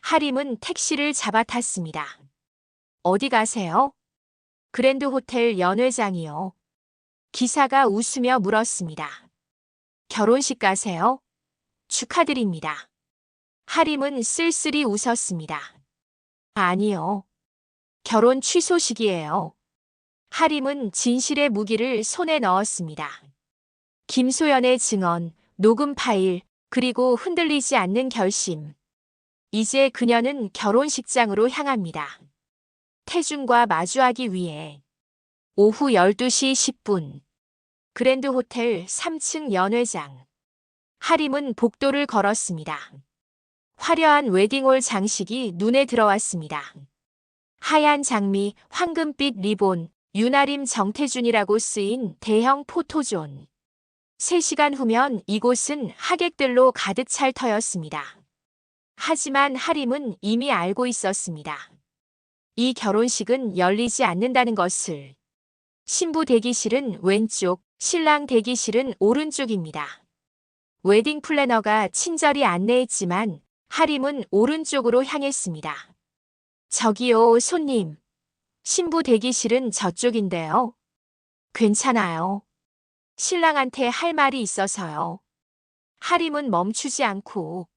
A: 하림은 택시를 잡아탔습니다. 어디 가세요? 그랜드 호텔 연회장이요. 기사가 웃으며 물었습니다. 결혼식 가세요? 축하드립니다. 하림은 쓸쓸히 웃었습니다. 아니요. 결혼 취소식이에요. 하림은 진실의 무기를 손에 넣었습니다. 김소연의 증언, 녹음 파일, 그리고 흔들리지 않는 결심. 이제 그녀는 결혼식장으로 향합니다. 태준과 마주하기 위해. 오후 12시 10분. 그랜드 호텔 3층 연회장. 하림은 복도를 걸었습니다. 화려한 웨딩홀 장식이 눈에 들어왔습니다. 하얀 장미, 황금빛 리본, 윤아림 정태준이라고 쓰인 대형 포토존. 3시간 후면 이곳은 하객들로 가득 찰 터였습니다. 하지만 하림은 이미 알고 있었습니다. 이 결혼식은 열리지 않는다는 것을. 신부 대기실은 왼쪽, 신랑 대기실은 오른쪽입니다. 웨딩 플래너가 친절히 안내했지만 하림은 오른쪽으로 향했습니다. 저기요, 손님. 신부 대기실은 저쪽인데요. 괜찮아요. 신랑한테 할 말이 있어서요. 하림은 멈추지 않고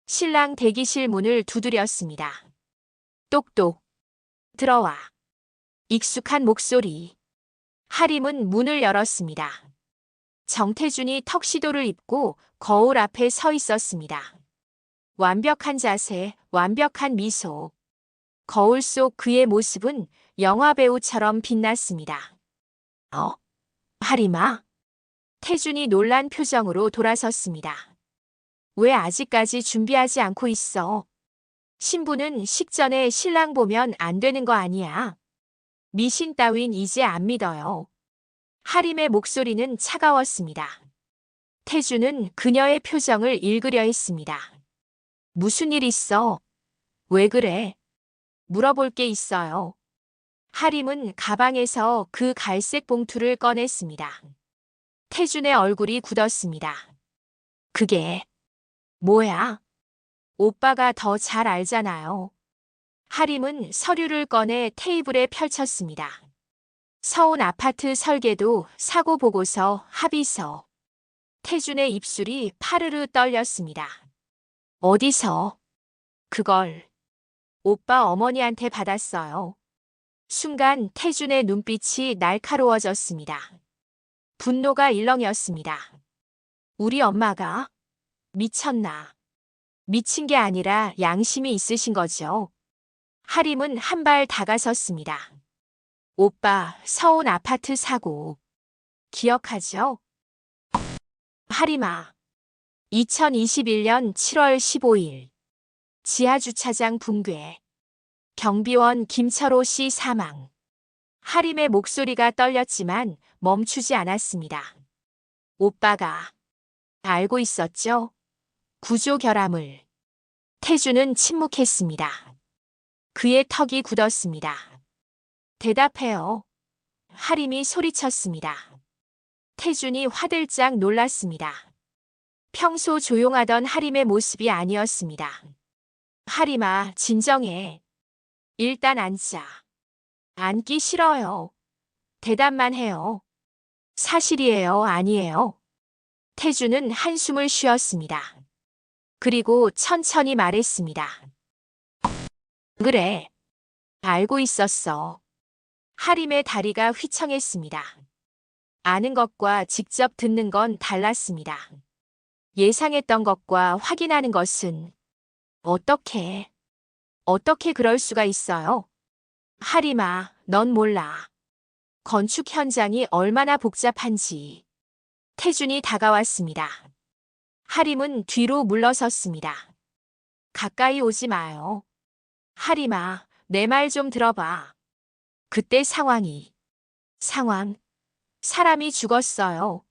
A: 신랑 대기실 문을 두드렸습니다. 똑똑. 들어와. 익숙한 목소리. 하림은 문을 열었습니다. 정태준이 턱시도를 입고 거울 앞에 서 있었습니다. 완벽한 자세, 완벽한 미소. 거울 속 그의 모습은 영화배우처럼 빛났습니다. 하림아? 태준이 놀란 표정으로 돌아섰습니다. 왜 아직까지 준비하지 않고 있어? 신부는 식전에 신랑 보면 안 되는 거 아니야. 미신 따윈 이제 안 믿어요. 하림의 목소리는 차가웠습니다. 태준은 그녀의 표정을 읽으려 했습니다. 무슨 일 있어? 왜 그래? 물어볼 게 있어요. 하림은 가방에서 그 갈색 봉투를 꺼냈습니다. 태준의 얼굴이 굳었습니다. 그게 뭐야? 오빠가 더 잘 알잖아요. 하림은 서류를 꺼내 테이블에 펼쳤습니다. 서운 아파트 설계도, 사고 보고서, 합의서. 태준의 입술이 파르르 떨렸습니다. 어디서? 그걸 오빠 어머니한테 받았어요. 순간 태준의 눈빛이 날카로워졌습니다. 분노가 일렁였습니다. 우리 엄마가 미쳤나? 미친 게 아니라 양심이 있으신 거죠. 하림은 한 발 다가섰습니다. 오빠, 서운 아파트 사고. 기억하죠? 하림아. 2021년 7월 15일. 지하주차장 붕괴. 경비원 김철호 씨 사망. 하림의 목소리가 떨렸지만 멈추지 않았습니다. 오빠가 알고 있었죠? 구조 결함을. 태준은 침묵했습니다. 그의 턱이 굳었습니다. 대답해요. 하림이 소리쳤습니다. 태준이 화들짝 놀랐습니다. 평소 조용하던 하림의 모습이 아니었습니다. 하림아, 진정해. 일단 앉자. 앉기 싫어요. 대답만 해요. 사실이에요, 아니에요? 태준은 한숨을 쉬었습니다. 그리고 천천히 말했습니다. 그래. 알고 있었어. 하림의 다리가 휘청했습니다. 아는 것과 직접 듣는 건 달랐습니다. 예상했던 것과 확인하는 것은 어떻게 그럴 수가 있어요? 하림아, 넌 몰라. 건축 현장이 얼마나 복잡한지. 태준이 다가왔습니다. 하림은 뒤로 물러섰습니다. 가까이 오지 마요. 하림아, 내 말 좀 들어봐. 그때 상황, 사람이 죽었어요.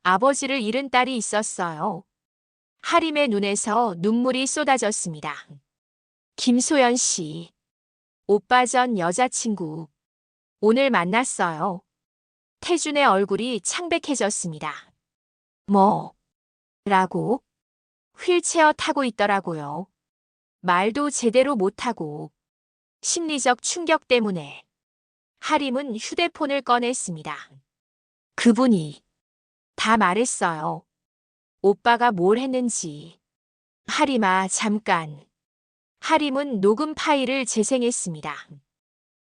A: 아버지를 잃은 딸이 있었어요. 하림의 눈에서 눈물이 쏟아졌습니다. 김소연 씨, 오빠 전 여자친구, 오늘 만났어요. 태준의 얼굴이 창백해졌습니다. 뭐? 라고? 휠체어 타고 있더라고요. 말도 제대로 못하고. 심리적 충격 때문에. 하림은 휴대폰을 꺼냈습니다. 그분이 다 말했어요. 오빠가 뭘 했는지. 하림아, 잠깐. 하림은 녹음 파일을 재생했습니다.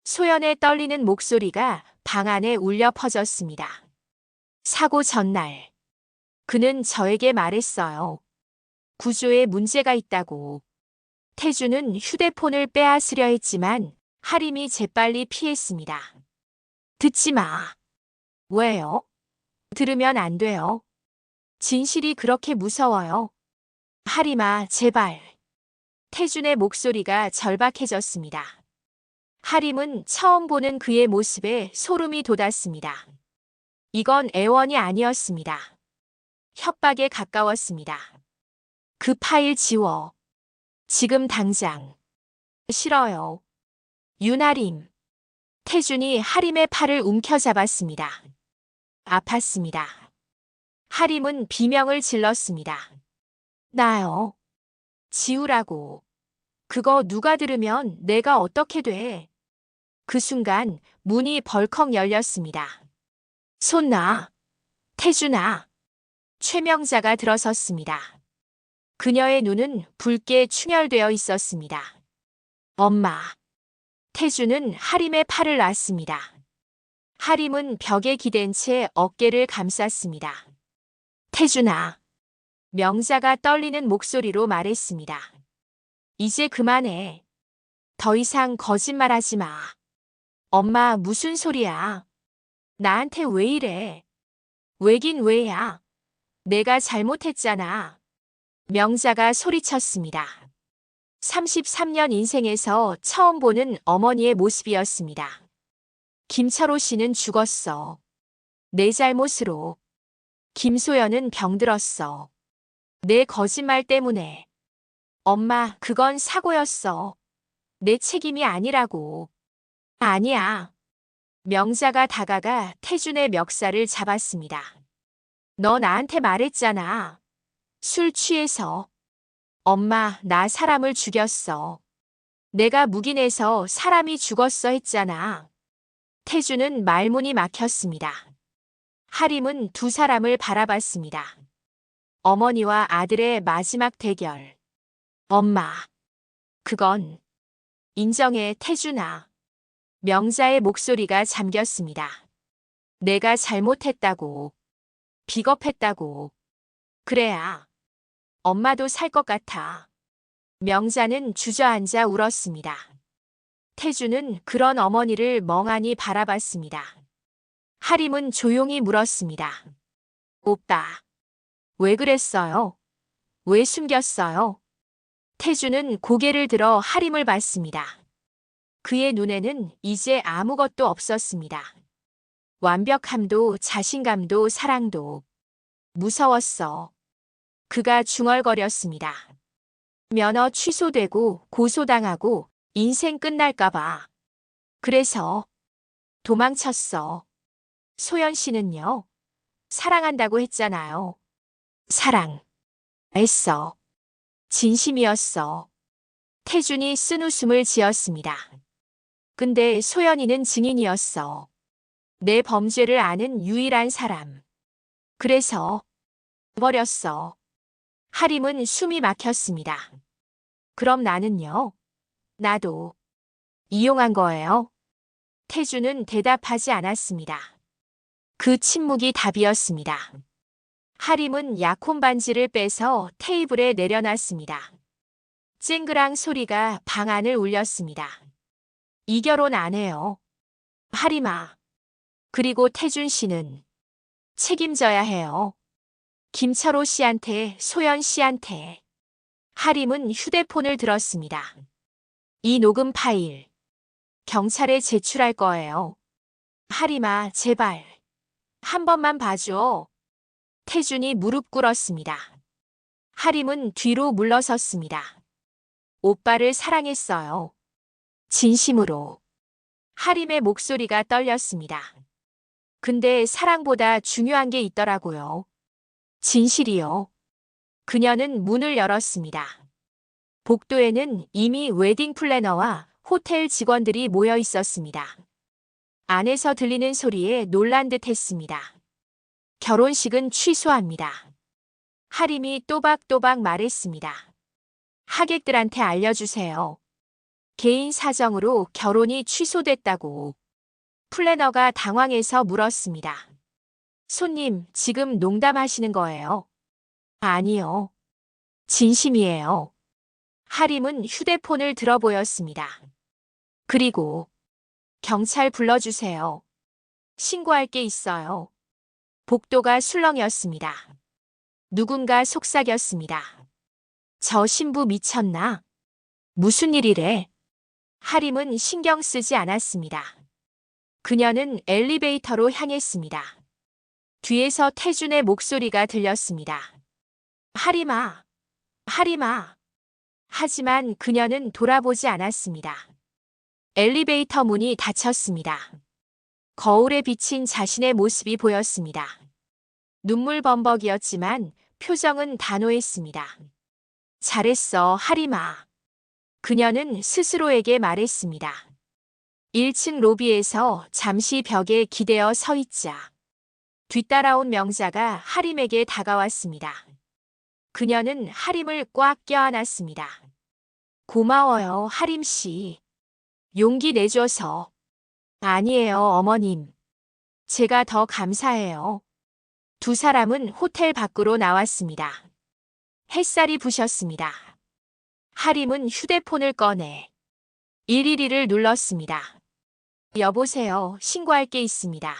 A: 소연의 떨리는 목소리가 방 안에 울려 퍼졌습니다. 사고 전날, 그는 저에게 말했어요. 구조에 문제가 있다고. 태주는 휴대폰을 빼앗으려 했지만 하림이 재빨리 피했습니다. 듣지 마. 왜요? 들으면 안 돼요. 진실이 그렇게 무서워요. 하림아, 제발. 태준의 목소리가 절박해졌습니다. 하림은 처음 보는 그의 모습에 소름이 돋았습니다. 이건 애원이 아니었습니다. 협박에 가까웠습니다. 그 파일 지워. 지금 당장. 싫어요. 윤하림. 태준이 하림의 팔을 움켜잡았습니다. 아팠습니다. 하림은 비명을 질렀습니다. 나요. 지우라고. 그거 누가 들으면 내가 어떻게 돼? 그 순간 문이 벌컥 열렸습니다. 손 놔. 태준아. 최명자가 들어섰습니다. 그녀의 눈은 붉게 충혈되어 있었습니다. 엄마. 태준은 하림의 팔을 놨습니다. 하림은 벽에 기댄 채 어깨를 감쌌습니다. 태준아. 명자가 떨리는 목소리로 말했습니다. 이제 그만해. 더 이상 거짓말하지 마. 엄마, 무슨 소리야? 나한테 왜 이래? 왜긴 왜야? 내가 잘못했잖아. 명자가 소리쳤습니다. 33년 인생에서 처음 보는 어머니의 모습이었습니다. 김철호 씨는 죽었어. 내 잘못으로. 김소연은 병들었어. 내 거짓말 때문에. 엄마, 그건 사고였어. 내 책임이 아니라고. 아니야. 명자가 다가가 태준의 멱살을 잡았습니다. 너 나한테 말했잖아. 술 취해서. 엄마, 나 사람을 죽였어. 내가 묵인해서 사람이 죽었어 했잖아. 태준은 말문이 막혔습니다. 하림은 두 사람을 바라봤습니다. 어머니와 아들의 마지막 대결. 엄마. 그건. 인정해, 태준아. 명자의 목소리가 잠겼습니다. 내가 잘못했다고. 비겁했다고. 그래야. 엄마도 살 것 같아. 명자는 주저앉아 울었습니다. 태준은 그런 어머니를 멍하니 바라봤습니다. 하림은 조용히 물었습니다. 오빠. 왜 그랬어요? 왜 숨겼어요? 태준은 고개를 들어 하림을 봤습니다. 그의 눈에는 이제 아무것도 없었습니다. 완벽함도 자신감도 사랑도. 무서웠어. 그가 중얼거렸습니다. 면허 취소되고 고소당하고 인생 끝날까봐. 그래서 도망쳤어. 소연 씨는요? 사랑한다고 했잖아요. 사랑. 했어. 진심이었어. 태준이 쓴웃음을 지었습니다. 근데 소연이는 증인이었어. 내 범죄를 아는 유일한 사람. 그래서 버렸어. 하림은 숨이 막혔습니다. 그럼 나는요? 나도 이용한 거예요. 태준은 대답하지 않았습니다. 그 침묵이 답이었습니다. 하림은 약혼 반지를 빼서 테이블에 내려놨습니다. 쨍그랑 소리가 방 안을 울렸습니다. 이 결혼 안 해요. 하림아. 그리고 태준 씨는 책임져야 해요. 김철호 씨한테, 소연 씨한테. 하림은 휴대폰을 들었습니다. 이 녹음 파일. 경찰에 제출할 거예요. 하림아, 제발. 한 번만 봐줘. 태준이 무릎 꿇었습니다. 하림은 뒤로 물러섰습니다. 오빠를 사랑했어요. 진심으로. 하림의 목소리가 떨렸습니다. 근데 사랑보다 중요한 게 있더라고요. 진실이요. 그녀는 문을 열었습니다. 복도에는 이미 웨딩 플래너와 호텔 직원들이 모여 있었습니다. 안에서 들리는 소리에 놀란 듯 했습니다. 결혼식은 취소합니다. 하림이 또박또박 말했습니다. 하객들한테 알려주세요. 개인 사정으로 결혼이 취소됐다고. 플래너가 당황해서 물었습니다. 손님, 지금 농담하시는 거예요? 아니요. 진심이에요. 하림은 휴대폰을 들어 보였습니다. 그리고 경찰 불러주세요. 신고할 게 있어요. 복도가 술렁였습니다. 누군가 속삭였습니다. 저 신부 미쳤나? 무슨 일이래? 하림은 신경 쓰지 않았습니다. 그녀는 엘리베이터로 향했습니다. 뒤에서 태준의 목소리가 들렸습니다. 하림아, 하림아. 하지만 그녀는 돌아보지 않았습니다. 엘리베이터 문이 닫혔습니다. 거울에 비친 자신의 모습이 보였습니다. 눈물 범벅이었지만 표정은 단호했습니다. 잘했어, 하림아. 그녀는 스스로에게 말했습니다. 1층 로비에서 잠시 벽에 기대어 서 있자. 뒤따라온 명자가 하림에게 다가왔습니다. 그녀는 하림을 꽉 껴안았습니다. 고마워요, 하림 씨. 용기 내줘서. 아니에요, 어머님. 제가 더 감사해요. 두 사람은 호텔 밖으로 나왔습니다. 햇살이 부셨습니다. 하림은 휴대폰을 꺼내 112를 눌렀습니다. 여보세요, 신고할 게 있습니다.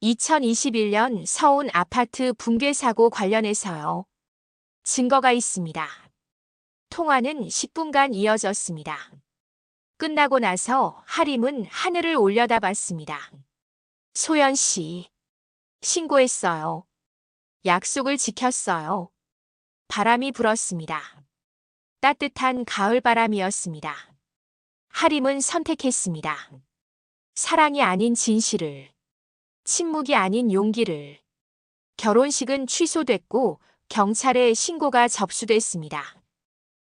A: 2021년 서운 아파트 붕괴 사고 관련해서요. 증거가 있습니다. 통화는 10분간 이어졌습니다. 끝나고 나서 하림은 하늘을 올려다봤습니다. 소연 씨, 신고했어요. 약속을 지켰어요. 바람이 불었습니다. 따뜻한 가을 바람이었습니다. 하림은 선택했습니다. 사랑이 아닌 진실을, 침묵이 아닌 용기를. 결혼식은 취소됐고 경찰에 신고가 접수됐습니다.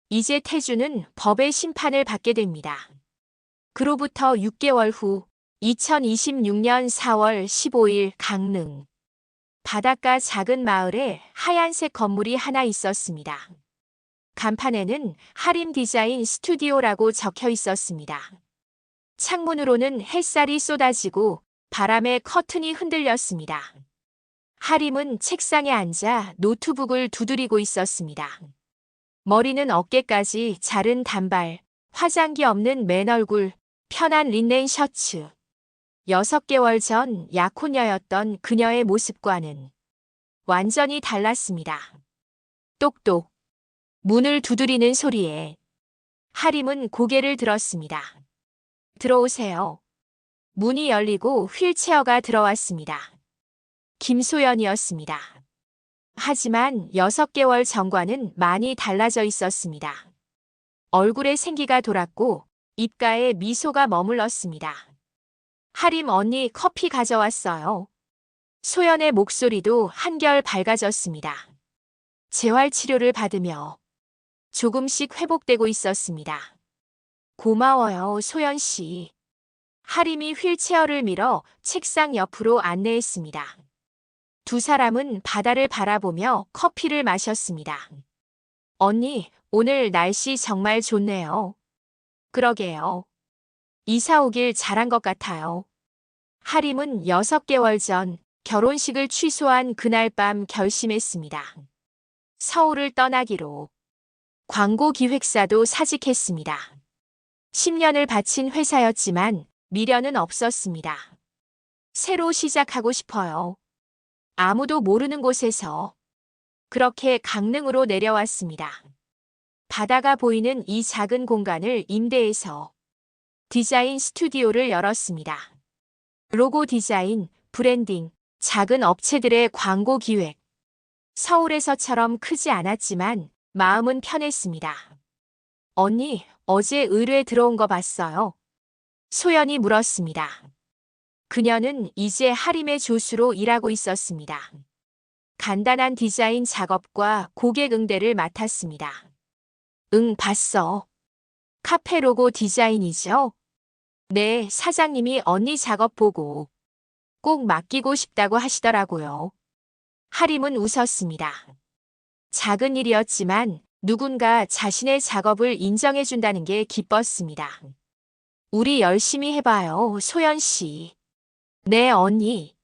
A: 이제 태준은 법의 심판을 받게 됩니다. 그로부터 6개월 후 2026년 4월 15일 강릉. 바닷가 작은 마을에 하얀색 건물이 하나 있었습니다. 간판에는 하림 디자인 스튜디오라고 적혀 있었습니다. 창문으로는 햇살이 쏟아지고 바람에 커튼이 흔들렸습니다. 하림은 책상에 앉아 노트북을 두드리고 있었습니다. 머리는 어깨까지 자른 단발, 화장기 없는 맨 얼굴, 편한 린넨 셔츠. 6개월 전 약혼녀였던 그녀의 모습과는 완전히 달랐습니다. 똑똑. 문을 두드리는 소리에 하림은 고개를 들었습니다. 들어오세요. 문이 열리고 휠체어가 들어왔습니다. 김소연이었습니다. 하지만 6개월 전과는 많이 달라져 있었습니다. 얼굴에 생기가 돌았고 입가에 미소가 머물렀습니다. 하림 언니 커피 가져왔어요. 소연의 목소리도 한결 밝아졌습니다. 재활 치료를 받으며 조금씩 회복되고 있었습니다. 고마워요, 소연 씨. 하림이 휠체어를 밀어 책상 옆으로 안내했습니다. 두 사람은 바다를 바라보며 커피를 마셨습니다. 언니, 오늘 날씨 정말 좋네요. 그러게요. 이사 오길 잘한 것 같아요. 하림은 6개월 전 결혼식을 취소한 그날 밤 결심했습니다. 서울을 떠나기로. 광고 기획사도 사직했습니다. 10년을 바친 회사였지만 미련은 없었습니다. 새로 시작하고 싶어요. 아무도 모르는 곳에서. 그렇게 강릉으로 내려왔습니다. 바다가 보이는 이 작은 공간을 임대해서 디자인 스튜디오를 열었습니다. 로고 디자인, 브랜딩, 작은 업체들의 광고 기획. 서울에서처럼 크지 않았지만 마음은 편했습니다. 언니, 어제 의뢰 들어온 거 봤어요? 소연이 물었습니다. 그녀는 이제 하림의 조수로 일하고 있었습니다. 간단한 디자인 작업과 고객 응대를 맡았습니다. 응, 봤어. 카페 로고 디자인이죠? 네, 사장님이 언니 작업 보고 꼭 맡기고 싶다고 하시더라고요. 하림은 웃었습니다. 작은 일이었지만 누군가 자신의 작업을 인정해준다는 게 기뻤습니다. 우리 열심히 해봐요, 소연 씨. 네, 언니.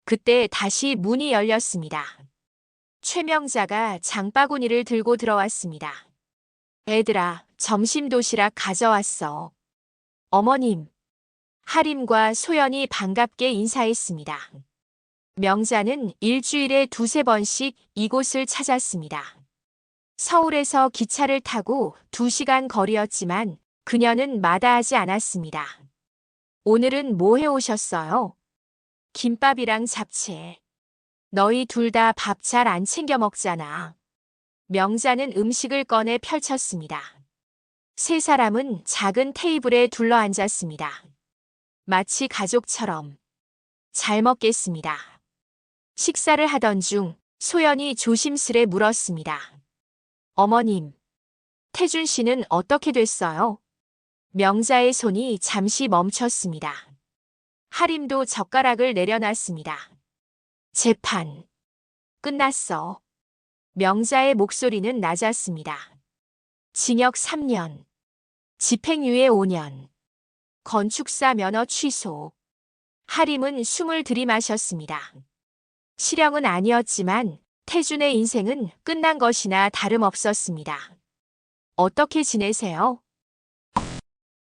A: 그때 다시 문이 열렸습니다. 최명자가 장바구니를 들고 들어왔습니다. 애들아, 점심 도시락 가져왔어. 어머님. 하림과 소연이 반갑게 인사했습니다. 명자는 일주일에 두세 번씩 이곳을 찾았습니다. 서울에서 기차를 타고 2시간 거리였지만 그녀는 마다하지 않았습니다. 오늘은 뭐 해오셨어요? 김밥이랑 잡채. 너희 둘 다 밥 잘 안 챙겨 먹잖아. 명자는 음식을 꺼내 펼쳤습니다. 세 사람은 작은 테이블에 둘러앉았습니다. 마치 가족처럼. 잘 먹겠습니다. 식사를 하던 중 소연이 조심스레 물었습니다. 어머님, 태준 씨는 어떻게 됐어요? 명자의 손이 잠시 멈췄습니다. 하림도 젓가락을 내려놨습니다. 재판. 끝났어. 명자의 목소리는 낮았습니다. 징역 3년. 집행유예 5년. 건축사 면허 취소. 하림은 숨을 들이마셨습니다. 실형은 아니었지만 태준의 인생은 끝난 것이나 다름없었습니다. 어떻게 지내세요?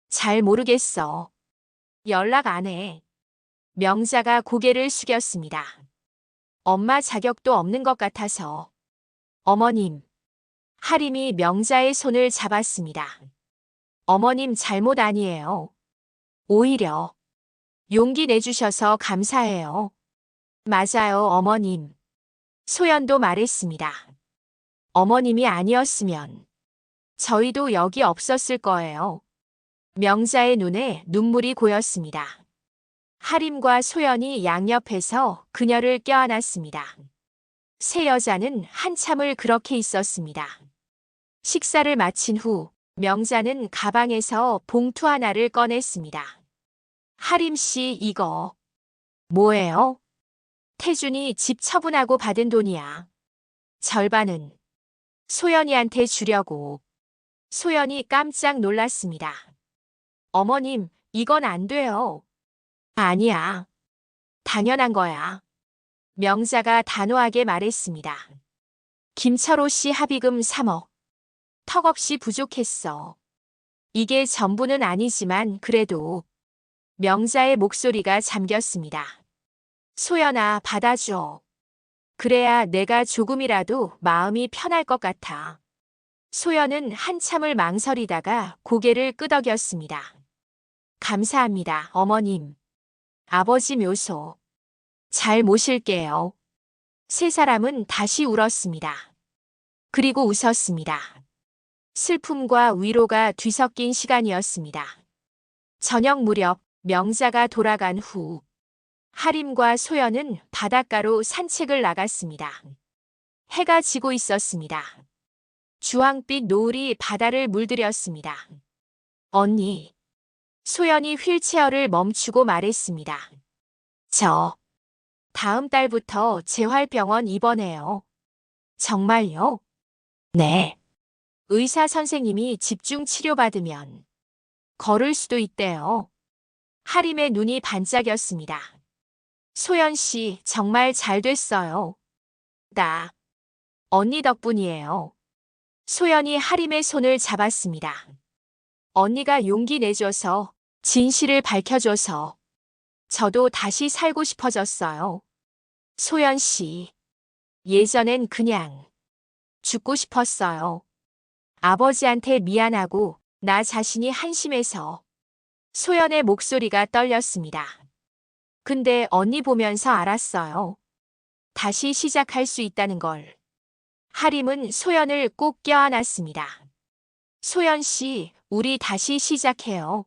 A: 잘 모르겠어. 연락 안 해. 명자가 고개를 숙였습니다. 엄마 자격도 없는 것 같아서. 어머님. 하림이 명자의 손을 잡았습니다. 어머님 잘못 아니에요. 오히려 용기 내주셔서 감사해요. 맞아요, 어머님. 소연도 말했습니다. 어머님이 아니었으면 저희도 여기 없었을 거예요. 명자의 눈에 눈물이 고였습니다. 하림과 소연이 양옆에서 그녀를 껴안았습니다. 세 여자는 한참을 그렇게 있었습니다. 식사를 마친 후 명자는 가방에서 봉투 하나를 꺼냈습니다. 하림 씨, 이거 뭐예요? 태준이 집 처분하고 받은 돈이야. 절반은 소연이한테 주려고. 소연이 깜짝 놀랐습니다. 어머님, 이건 안 돼요. 아니야. 당연한 거야. 명자가 단호하게 말했습니다. 김철호 씨 합의금 3억. 턱없이 부족했어. 이게 전부는 아니지만 그래도. 명자의 목소리가 잠겼습니다. 소연아, 받아줘. 그래야 내가 조금이라도 마음이 편할 것 같아. 소연은 한참을 망설이다가 고개를 끄덕였습니다. 감사합니다, 어머님. 아버지 묘소. 잘 모실게요. 세 사람은 다시 울었습니다. 그리고 웃었습니다. 슬픔과 위로가 뒤섞인 시간이었습니다. 저녁 무렵 명자가 돌아간 후 하림과 소연은 바닷가로 산책을 나갔습니다. 해가 지고 있었습니다. 주황빛 노을이 바다를 물들였습니다. 언니. 소연이 휠체어를 멈추고 말했습니다. 저 다음 달부터 재활병원 입원해요. 정말요? 네. 의사 선생님이 집중 치료받으면 걸을 수도 있대요. 하림의 눈이 반짝였습니다. 소연 씨, 정말 잘 됐어요. 나 언니 덕분이에요. 소연이 하림의 손을 잡았습니다. 언니가 용기 내줘서, 진실을 밝혀줘서 저도 다시 살고 싶어졌어요. 소연 씨, 예전엔 그냥 죽고 싶었어요. 아버지한테 미안하고 나 자신이 한심해서 소연의 목소리가 떨렸습니다. 근데 언니 보면서 알았어요. 다시 시작할 수 있다는 걸. 하림은 소연을 꼭 껴안았습니다. 소연 씨, 우리 다시 시작해요.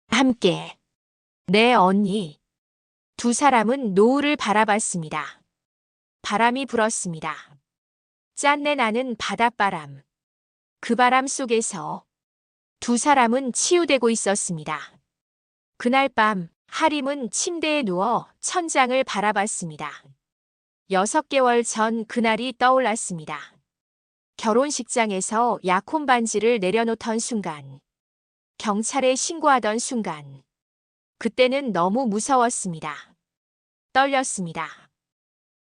A: 함께. 네, 언니. 두 사람은 노을을 바라봤습니다. 바람이 불었습니다. 짠내 나는 바닷바람. 그 바람 속에서 두 사람은 치유되고 있었습니다. 그날 밤, 하림은 침대에 누워 천장을 바라봤습니다. 6개월 전 그날이 떠올랐습니다. 결혼식장에서 약혼 반지를 내려놓던 순간, 경찰에 신고하던 순간, 그때는 너무 무서웠습니다. 떨렸습니다.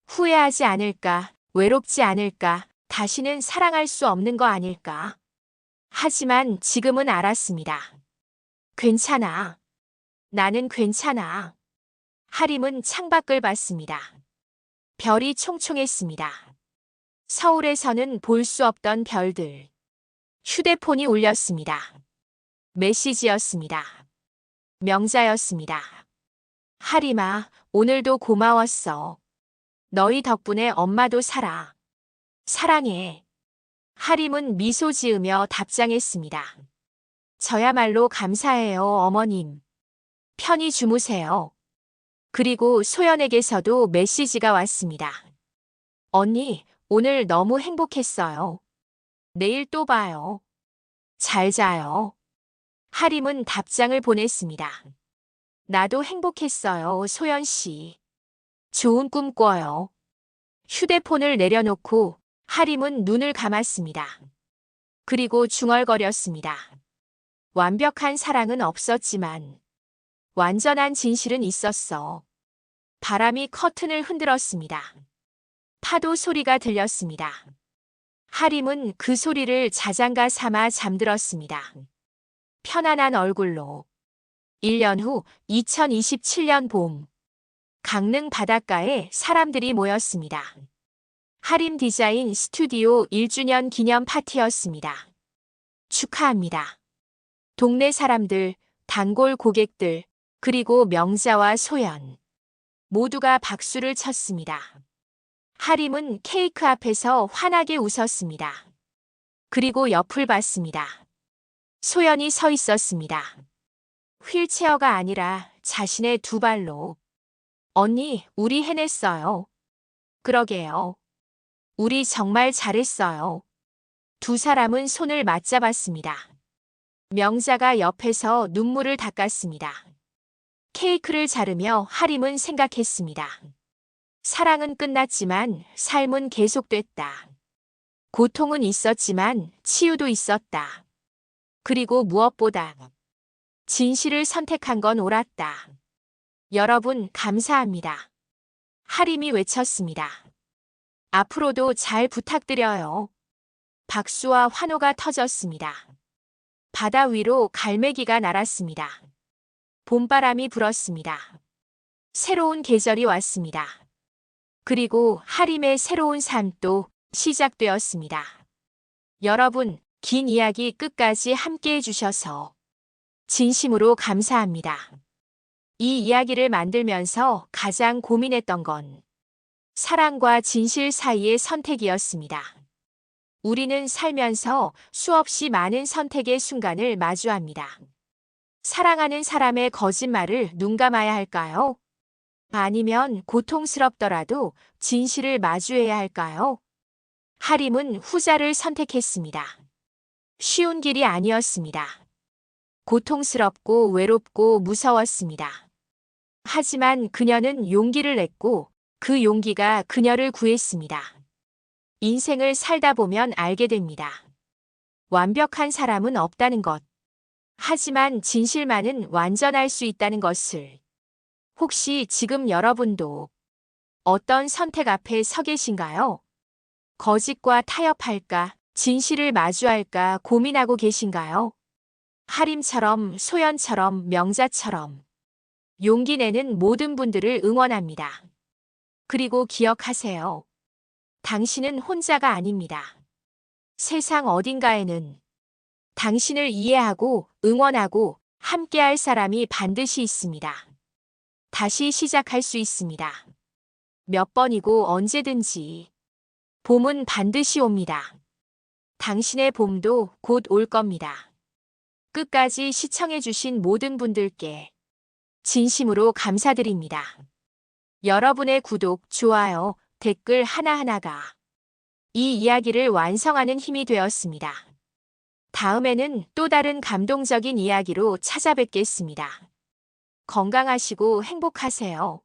A: 후회하지 않을까, 외롭지 않을까, 다시는 사랑할 수 없는 거 아닐까. 하지만 지금은 알았습니다. 괜찮아. 나는 괜찮아. 하림은 창밖을 봤습니다. 별이 총총했습니다. 서울에서는 볼 수 없던 별들. 휴대폰이 울렸습니다. 메시지였습니다. 명자였습니다. 하림아, 오늘도 고마웠어. 너희 덕분에 엄마도 살아. 사랑해. 하림은 미소 지으며 답장했습니다. 저야말로 감사해요, 어머님. 편히 주무세요. 그리고 소연에게서도 메시지가 왔습니다. 언니, 오늘 너무 행복했어요. 내일 또 봐요. 잘 자요. 하림은 답장을 보냈습니다. 나도 행복했어요, 소연 씨. 좋은 꿈 꿔요. 휴대폰을 내려놓고 하림은 눈을 감았습니다. 그리고 중얼거렸습니다. 완벽한 사랑은 없었지만 완전한 진실은 있었어. 바람이 커튼을 흔들었습니다. 파도 소리가 들렸습니다. 하림은 그 소리를 자장가 삼아 잠들었습니다. 편안한 얼굴로. 1년 후 2027년 봄. 강릉 바닷가에 사람들이 모였습니다. 하림 디자인 스튜디오 1주년 기념 파티였습니다. 축하합니다. 동네 사람들, 단골 고객들, 그리고 명자와 소연. 모두가 박수를 쳤습니다. 하림은 케이크 앞에서 환하게 웃었습니다. 그리고 옆을 봤습니다. 소연이 서 있었습니다. 휠체어가 아니라 자신의 두 발로. 언니, 우리 해냈어요. 그러게요. 우리 정말 잘했어요. 두 사람은 손을 맞잡았습니다. 명자가 옆에서 눈물을 닦았습니다. 케이크를 자르며 하림은 생각했습니다. 사랑은 끝났지만 삶은 계속됐다. 고통은 있었지만 치유도 있었다. 그리고 무엇보다 진실을 선택한 건 옳았다. 여러분, 감사합니다. 하림이 외쳤습니다. 앞으로도 잘 부탁드려요. 박수와 환호가 터졌습니다. 바다 위로 갈매기가 날았습니다. 봄바람이 불었습니다. 새로운 계절이 왔습니다. 그리고 하림의 새로운 삶도 시작되었습니다. 여러분, 긴 이야기 끝까지 함께 해주셔서 진심으로 감사합니다. 이 이야기를 만들면서 가장 고민했던 건 사랑과 진실 사이의 선택이었습니다. 우리는 살면서 수없이 많은 선택의 순간을 마주합니다. 사랑하는 사람의 거짓말을 눈 감아야 할까요? 아니면 고통스럽더라도 진실을 마주해야 할까요? 하림은 후자를 선택했습니다. 쉬운 길이 아니었습니다. 고통스럽고 외롭고 무서웠습니다. 하지만 그녀는 용기를 냈고 그 용기가 그녀를 구했습니다. 인생을 살다 보면 알게 됩니다. 완벽한 사람은 없다는 것. 하지만 진실만은 완전할 수 있다는 것을. 혹시 지금 여러분도 어떤 선택 앞에 서 계신가요? 거짓과 타협할까, 진실을 마주할까 고민하고 계신가요? 하림처럼, 소연처럼, 명자처럼 용기 내는 모든 분들을 응원합니다. 그리고 기억하세요. 당신은 혼자가 아닙니다. 세상 어딘가에는 당신을 이해하고 응원하고 함께할 사람이 반드시 있습니다. 다시 시작할 수 있습니다. 몇 번이고 언제든지. 봄은 반드시 옵니다. 당신의 봄도 곧 올 겁니다. 끝까지 시청해주신 모든 분들께 진심으로 감사드립니다. 여러분의 구독, 좋아요, 댓글 하나하나가 이 이야기를 완성하는 힘이 되었습니다. 다음에는 또 다른 감동적인 이야기로 찾아뵙겠습니다. 건강하시고 행복하세요.